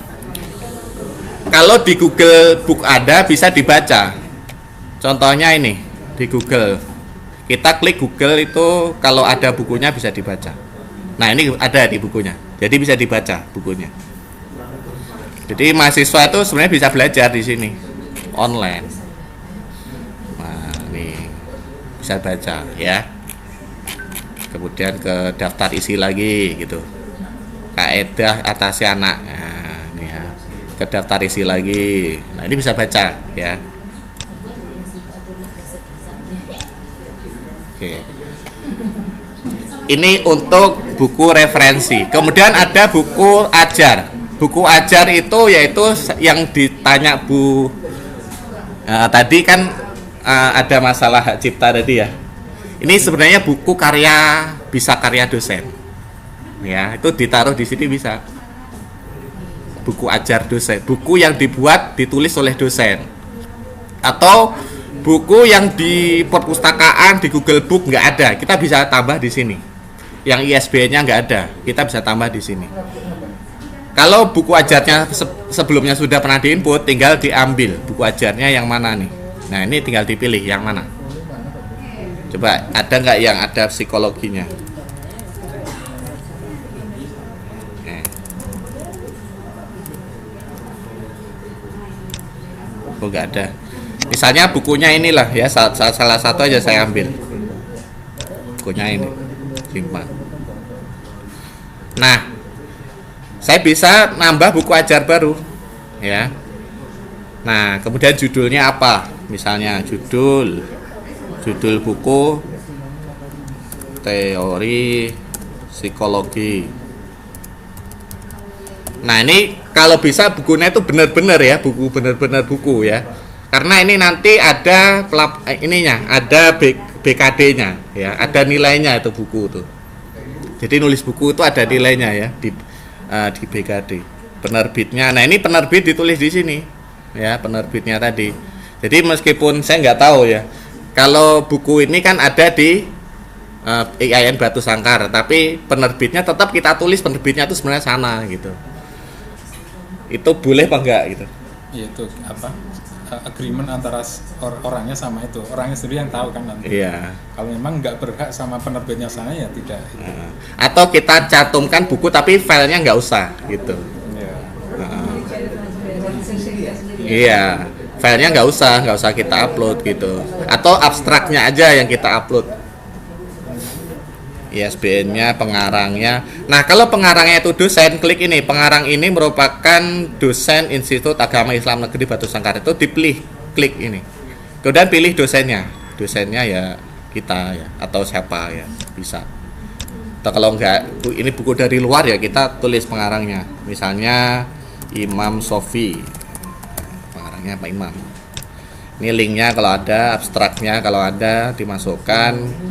kalau di Google Book ada bisa dibaca. Contohnya ini di Google. Kita klik Google itu kalau ada bukunya bisa dibaca. Nah, ini ada di bukunya. Jadi bisa dibaca bukunya. Jadi mahasiswa itu sebenarnya bisa belajar di sini online. Nah, ini bisa baca ya. Kemudian ke daftar isi lagi gitu. Kaedah atasi anak. Nah, ini ya. Ke daftar isi lagi. Nah, ini bisa baca ya. Oke. Ini untuk buku referensi. Kemudian ada buku ajar. Buku ajar itu yaitu yang ditanya Bu tadi kan ada masalah hak cipta tadi ya. Ini sebenarnya buku bisa karya dosen. Ya, itu ditaruh di sini bisa. Buku ajar dosen, buku yang ditulis oleh dosen. Atau buku yang di perpustakaan di Google Book nggak ada, kita bisa tambah di sini. Yang ISBN-nya nggak ada, kita bisa tambah di sini. Kalau buku ajarnya sebelumnya sudah pernah diinput, tinggal diambil buku ajarnya yang mana nih. Nah, ini tinggal dipilih yang mana. Coba ada nggak yang ada psikologinya? Oh, nggak ada. Misalnya bukunya inilah ya, salah satu aja saya ambil. Bukunya ini, simpan. Nah, saya bisa nambah buku ajar baru, ya. Nah, kemudian judulnya apa? Misalnya judul buku teori psikologi. Nah, ini kalau bisa bukunya itu benar-benar ya, benar-benar buku ya. Karena ini nanti ada ada BKD-nya ya, ada nilainya itu buku tuh. Jadi nulis buku itu ada nilainya ya di BKD. Penerbitnya, nah ini penerbit ditulis di sini ya, penerbitnya tadi. Jadi meskipun saya nggak tahu ya, kalau buku ini kan ada di IAIN Batu Sangkar, tapi penerbitnya tetap kita tulis penerbitnya itu sebenarnya sana gitu. Itu boleh apa enggak gitu? Ya itu apa? Agreement antara orangnya sama itu, orangnya sendiri yang tahu kan nanti. Iya. Kalau memang nggak berhak sama penerbitnya sana ya tidak. Atau kita cantumkan buku tapi filenya nggak usah gitu. Ya. Iya, filenya nggak usah kita upload gitu. Atau abstraknya aja yang kita upload. ISBN-nya, pengarangnya. Nah, kalau pengarangnya itu dosen, klik ini. Pengarang ini merupakan dosen Institut Agama Islam Negeri Batu Sangkar. Itu dipilih, klik ini. Kemudian pilih dosennya. Dosennya ya kita ya, atau siapa ya, bisa. Atau kalau enggak, ini buku dari luar ya, kita tulis pengarangnya. Misalnya Imam Sofi. Pengarangnya Pak Imam. Ini linknya kalau ada, abstraknya kalau ada, dimasukkan.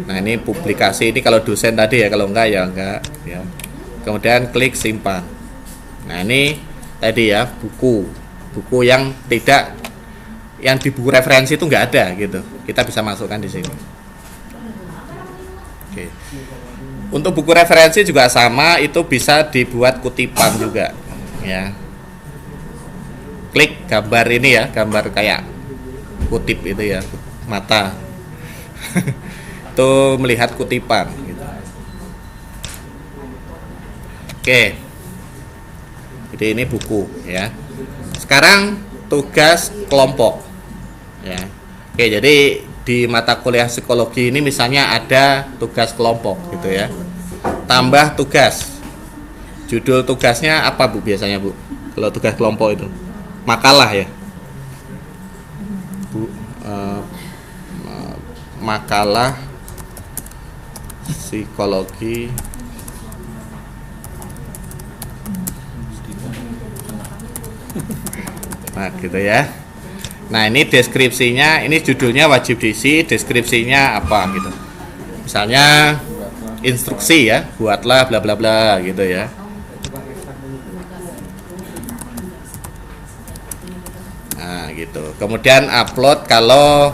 Nah ini publikasi, ini kalau dosen tadi ya, kalau enggak ya enggak ya. Kemudian klik simpan. Nah ini tadi ya, buku yang tidak, yang di buku referensi itu enggak ada gitu, kita bisa masukkan di sini. Oke. Untuk buku referensi juga sama, itu bisa dibuat kutipan juga ya. Klik gambar ini ya, gambar kayak kutip itu ya, mata. Itu melihat kutipan gitu. Oke. Jadi ini buku ya. Sekarang tugas kelompok ya. Oke, jadi di mata kuliah psikologi ini misalnya ada tugas kelompok gitu ya. Tambah tugas. Judul tugasnya apa Bu biasanya Bu? Kalau tugas kelompok itu makalah ya. Bu, makalah psikologi nah gitu ya. Nah ini deskripsinya, ini judulnya wajib diisi, deskripsinya apa gitu, misalnya instruksi ya, buatlah bla bla bla gitu ya. Nah gitu, kemudian upload kalau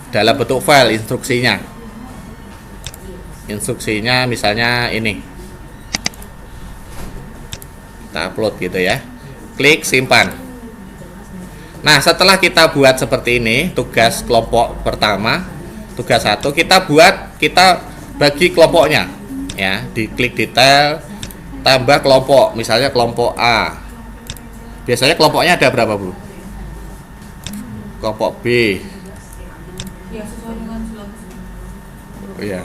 dalam bentuk file instruksinya misalnya ini, kita upload gitu ya, klik simpan. Nah setelah kita buat seperti ini, tugas kelompok pertama, tugas 1, kita bagi kelompoknya ya, diklik detail, tambah kelompok, misalnya kelompok A. Biasanya kelompoknya ada berapa Bu? Kelompok B Ya sesuai dengan oh, ya.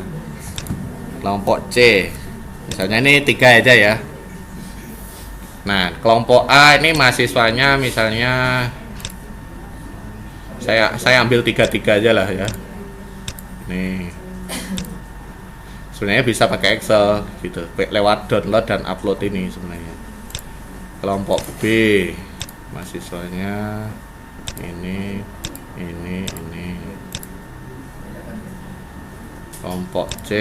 Kelompok C misalnya ini 3 aja ya. Nah kelompok A ini mahasiswanya misalnya saya ambil 3 aja lah ya. Nih sebenarnya bisa pakai Excel gitu, lewat download dan upload ini sebenarnya. Kelompok B mahasiswanya ini. Kelompok C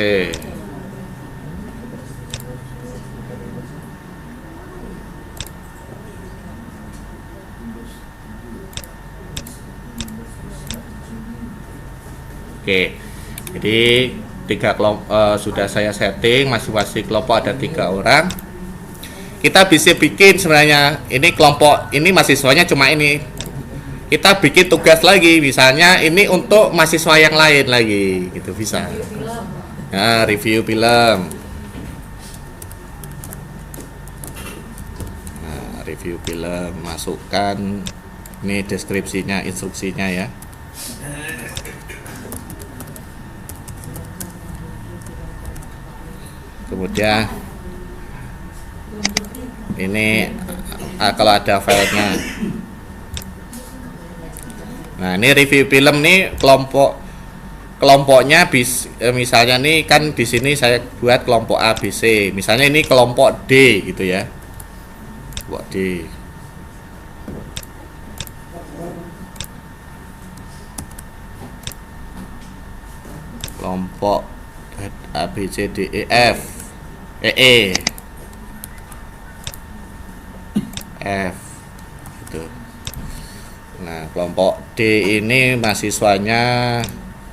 oke, jadi 3 kelompok sudah saya setting, masing-masing kelompok ada 3 orang. Kita bisa bikin sebenarnya ini kelompok ini mahasiswanya cuma ini. Kita bikin tugas lagi, misalnya ini untuk mahasiswa yang lain lagi, gitu bisa. Nah, review film. Nah, review film, masukkan ini deskripsinya, instruksinya ya. Kemudian ini kalau ada filenya. Nah ini review film nih, kelompoknya misalnya nih kan di sini saya buat kelompok A, B, C. Misalnya ini kelompok D gitu ya. Kelompok D. Kelompok A B C D E F E F gitu. Nah, kelompok D ini mahasiswanya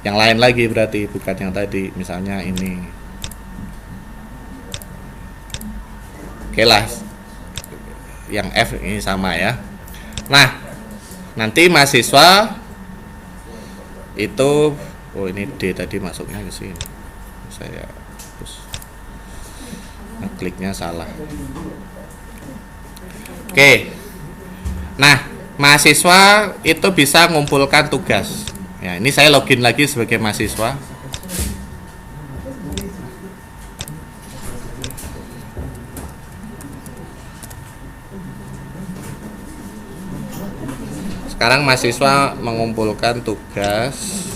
yang lain lagi berarti, bukan yang tadi, misalnya ini. Oke lah, yang F ini sama ya. Nah, nanti mahasiswa itu, oh ini D tadi masuknya ke sini, saya terus kliknya salah. Oke, nah mahasiswa itu bisa mengumpulkan tugas. Ya, ini saya login lagi sebagai mahasiswa. Sekarang mahasiswa mengumpulkan tugas.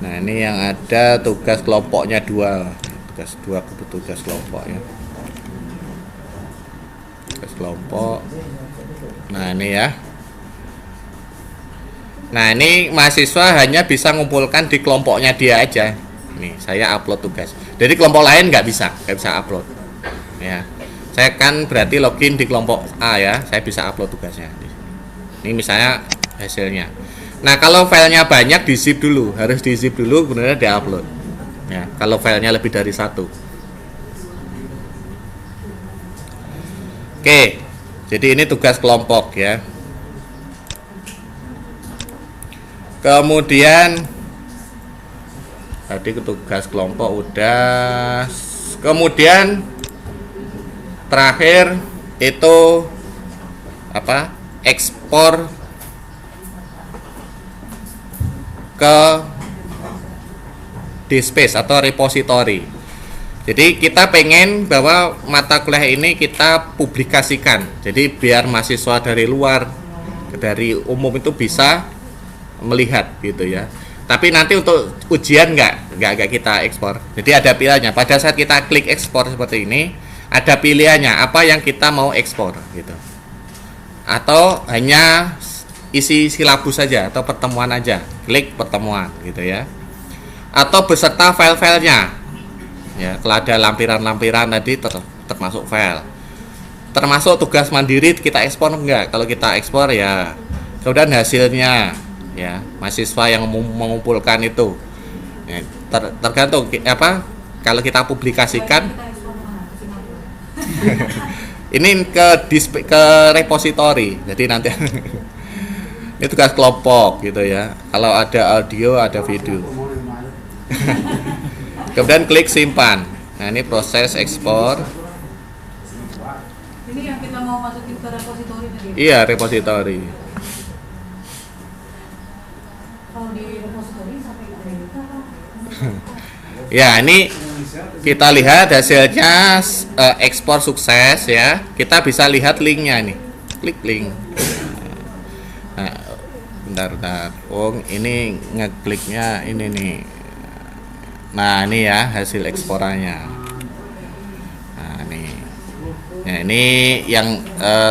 Nah, ini yang ada tugas kelompoknya 2, tugas kelompok ya, tugas kelompok. Nah, ini ya. Nah, ini mahasiswa hanya bisa ngumpulkan di kelompoknya dia aja. Nih, saya upload tugas. Jadi kelompok lain nggak bisa upload. Ya, saya kan berarti login di kelompok A ya, saya bisa upload tugasnya. Ini misalnya hasilnya. Nah, kalau filenya banyak di zip dulu, harus di zip dulu kemudian di-upload. Ya, kalau filenya lebih dari 1. Oke, jadi ini tugas kelompok ya. Kemudian tadi tugas kelompok udah. Kemudian terakhir itu apa? Ekspor ke DSpace atau repository. Jadi kita pengen bahwa mata kuliah ini kita publikasikan. Jadi biar mahasiswa dari luar, dari umum itu bisa melihat gitu ya. Tapi nanti untuk ujian nggak kita ekspor. Jadi ada pilihannya. Pada saat kita klik ekspor seperti ini, ada pilihannya apa yang kita mau ekspor gitu. Atau hanya isi silabus saja atau pertemuan aja, klik pertemuan gitu ya, atau beserta file-filenya ya. Kalau ada lampiran-lampiran tadi termasuk file, termasuk tugas mandiri kita ekspor enggak. Kalau kita ekspor ya kemudian hasilnya ya, mahasiswa yang mengumpulkan itu ya, tergantung apa. Kalau kita publikasikan ini ke repository, jadi nanti ini tugas kelompok gitu ya. Kalau ada audio, ada video. Kemudian klik simpan. Nah, ini proses ekspor. Ini yang kita mau masukin ke repository tadi. Iya, repository. Kalau di repository sampai Ya, ini kita lihat hasilnya ekspor sukses ya. Kita bisa lihat linknya nih. Klik link. Nah, bentar. Oh, ini ngekliknya ini nih. Nah, ini ya hasil eksporannya. Nah, ini. Nah, ini yang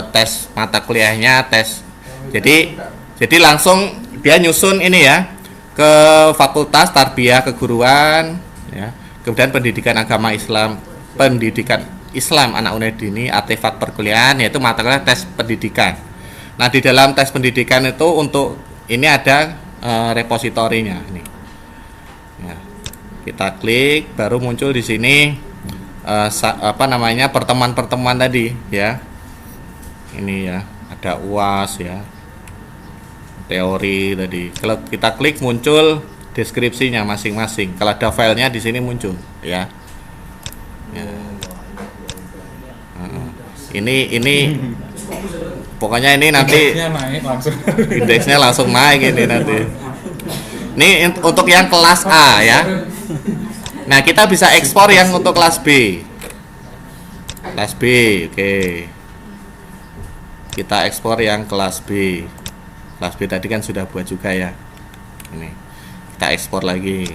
tes mata kuliahnya, tes. Jadi langsung dia nyusun ini ya ke Fakultas Tarbiyah Keguruan ya. Kemudian Pendidikan Agama Islam, Pendidikan Islam Anak Uned ini artefak perkuliahan, yaitu mata kuliah tes pendidikan. Nah, di dalam tes pendidikan itu untuk ini ada repositorinya ini. Ya, kita klik, baru muncul di sini pertemuan-pertemuan tadi ya. Ini ya, ada UAS ya, teori tadi. Kalau kita klik muncul deskripsinya masing-masing. Kalau ada filenya di sini muncul ya. Ya. Ini pokoknya ini nanti indeksnya langsung naik ini nanti. Ini untuk yang kelas A ya. Nah, kita bisa ekspor yang untuk kelas B. Kelas B, oke. Kita ekspor yang kelas B. Kelas B tadi kan sudah buat juga ya. Ini. Kita ekspor lagi.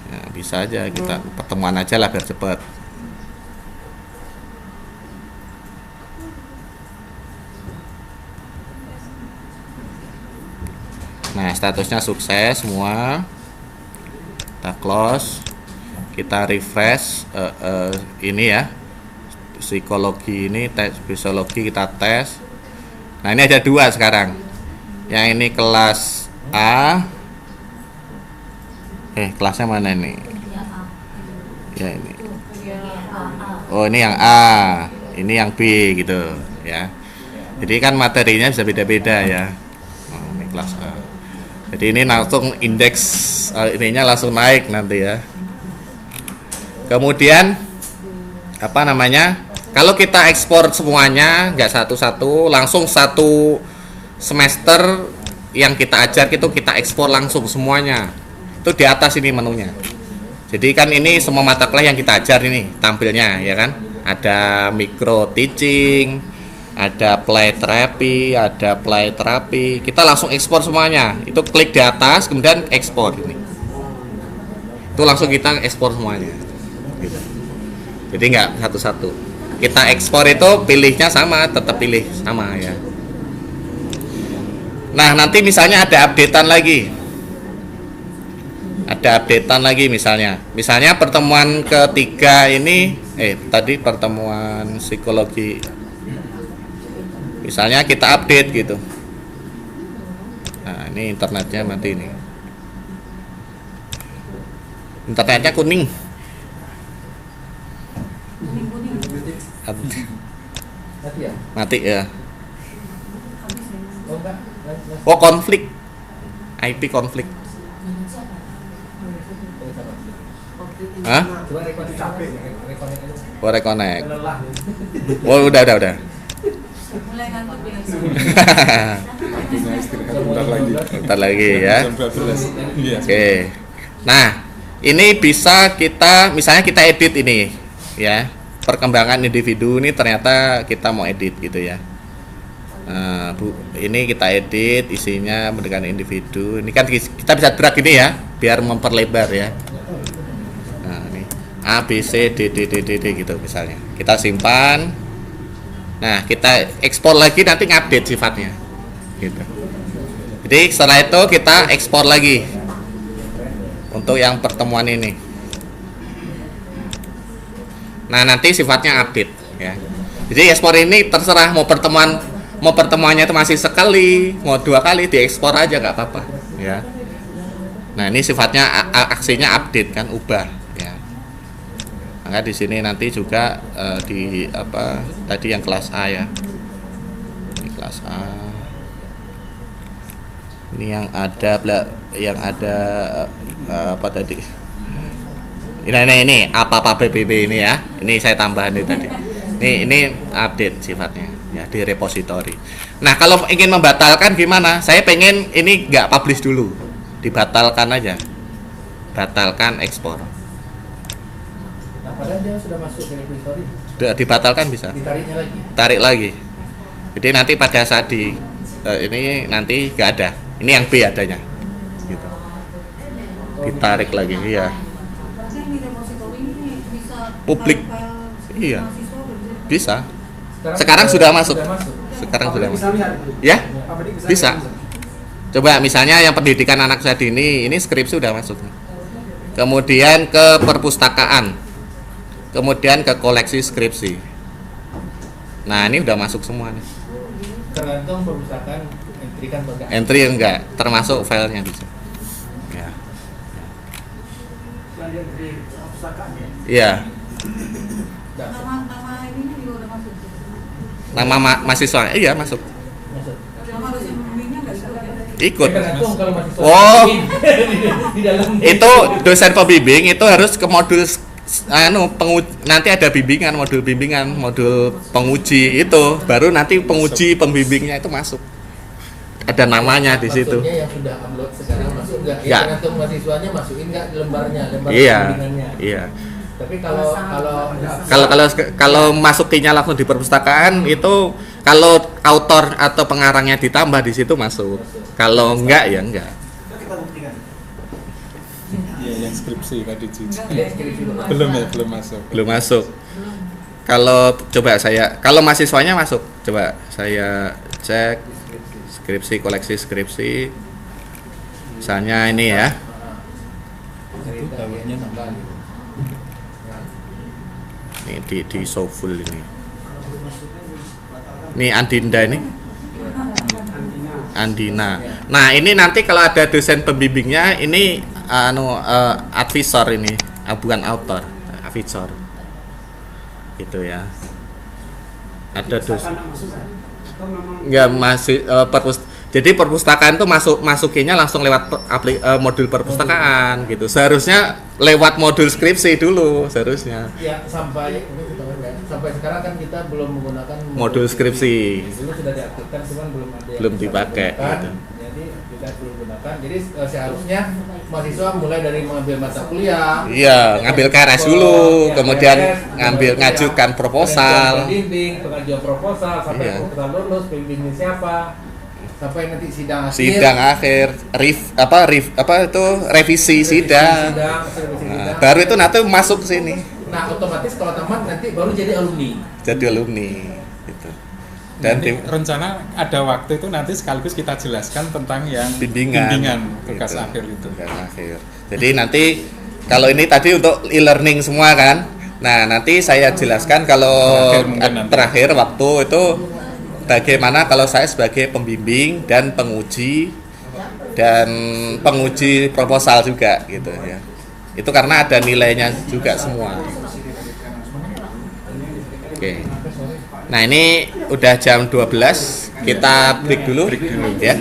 Nah, bisa aja kita pertemuan aja lah biar cepet. Nah, statusnya sukses semua. Kita close. Kita refresh ini ya. Psikologi ini, tes psikologi kita tes. Nah, ini ada 2 sekarang. Yang ini kelas A. Kelasnya mana ini? Ya ini. Oh, ini yang A. Ini yang B gitu ya. Jadi kan materinya bisa beda-beda ya. Oh, ini kelas A. Jadi ini langsung indeks ininya langsung naik nanti ya. Kemudian apa namanya? Kalau kita ekspor semuanya nggak satu-satu, langsung satu semester yang kita ajar itu kita ekspor langsung semuanya. Itu di atas ini menunya. Jadi kan ini semua mata kuliah yang kita ajar ini tampilnya ya kan. Ada micro teaching, ada play therapy, ada play terapi. Kita langsung ekspor semuanya. Itu klik di atas, kemudian ekspor ini. Itu langsung kita ekspor semuanya. Gitu. Jadi nggak satu-satu. Kita ekspor itu pilihnya sama, tetap pilih sama ya. Nah, nanti misalnya ada updatean lagi. Ada updatean lagi misalnya. Misalnya pertemuan ketiga ini tadi pertemuan psikologi. Misalnya kita update gitu. Nah, ini internetnya mati nih. Internetnya kuning. Mati ya? Mati ya. Oh enggak. Oh, konflik. IP konflik. Hah? Coba reconnect aja. Oh, reconnect. Oh, udah. Mulai ngantuk dia. Bentar lagi. Bentar lagi ya. Jam 12. Iya. Oke. Nah, ini bisa kita misalnya kita edit ini ya. Perkembangan individu ini ternyata kita mau edit gitu ya. Nah, ini kita edit isinya mendekati individu. Ini kan kita bisa drag ini ya, biar memperlebar ya. Nah, ini A B C D gitu misalnya. Kita simpan. Nah, kita ekspor lagi nanti ngupdate sifatnya. Gitu. Jadi setelah itu kita ekspor lagi untuk yang pertemuan ini. Nah, nanti sifatnya update ya. Jadi ekspor ini terserah mau pertemuannya itu masih sekali, mau 2 kali diekspor aja nggak apa-apa ya. Nah, ini sifatnya aksinya update kan, ubah ya. Maka di sini nanti juga di apa tadi yang kelas A ya. Ini kelas A. Ini yang ada apa tadi? Ini apa PBB ini ya. Ini saya tambahan ini tadi. Ini update sifatnya ya di repository. Nah, kalau ingin membatalkan gimana? Saya pengen ini nggak publish dulu, dibatalkan aja. Batalkan ekspor. Nah, padahal dia sudah masuk ke repository. Sudah dibatalkan bisa. Ditariknya lagi. Tarik lagi. Jadi nanti pada saat ini nanti nggak ada. Ini yang B adanya. Gitu. Ditarik lagi ya. Berarti di repository ini bisa Publik. file-file Iya. mahasiswa berarti? Bisa. Sekarang sudah masuk. Sekarang sudah masuk. Ya? Bisa. Coba misalnya yang pendidikan anak saya ini skripsi sudah masuk. Kemudian ke perpustakaan. Kemudian ke koleksi skripsi. Nah, ini udah masuk semua nih. Tergantung perpustakaan entry kan enggak. Entry enggak, termasuk filenya bisa. Ya. Iya. Nama ininya juga udah masuk. Nama mahasiswa, iya masuk. Masuk. Nama dosen pembimbingnya nggak ikut ya? Ikut. Tergantung kalau mahasiswa Oh. di dalam Itu dosen pembimbing itu harus ke modul nanti ada bimbingan, modul penguji itu baru nanti penguji pembimbingnya itu masuk. Ada namanya di situ. Maksudnya yang sudah upload sekarang masuk masuk nggak? Nggak. Ya tergantung mahasiswanya masukin nggak lembar Iya. bimbingannya. Iya. Tapi kalau Kalau masukinnya langsung di perpustakaan itu kalau autor atau pengarangnya ditambah di situ masuk. Kalau enggak ya enggak. Iya, yang skripsi tadi Cici. ya, skripsi itu Belum ya, belum masuk. Belum masuk. Kalau kalau mahasiswanya masuk, coba saya cek skripsi, koleksi skripsi. Misalnya ini ya. Itu tahunnya nambah. Ini di show full ini. Ini Andinda ini. Andina. Nah, ini nanti kalau ada dosen pembimbingnya ini advisor ini, bukan author, advisor. Gitu ya. Ada dosen. Enggak masih jadi perpustakaan itu masukinnya langsung lewat modul perpustakaan gitu. Seharusnya lewat modul skripsi dulu seharusnya. Ya sampai sekarang kan kita belum menggunakan Modul skripsi. Dulu sudah diaktifkan cuman belum ada yang Belum bisa dipakai, digunakan. gitu. Jadi kita belum gunakan. Jadi seharusnya mahasiswa mulai dari mengambil mata kuliah. Iya, ngambil KRS dulu, kemudian ngajukan proposal. Pengajuan proposal sampai Iya. proposal lulus, pembimbingnya siapa? Sampai nanti sidang akhir. Sidang akhir, revisi sidang. Nah, baru itu nanti masuk ke sini. Nah, otomatis kalau tamat nanti baru jadi alumni. Jadi alumni gitu. Dan Nanti rencana ada waktu itu nanti sekaligus kita jelaskan tentang yang bimbingan tugas gitu. akhir itu. Tugas akhir. Jadi nanti kalau ini tadi untuk e-learning semua kan. Nah, nanti saya jelaskan kalau Terakhir mungkin nanti. terakhir waktu itu bagaimana kalau saya sebagai pembimbing dan penguji proposal juga gitu ya. Itu karena ada nilainya juga semua. Oke. Nah, ini udah jam 12, kita break dulu ya.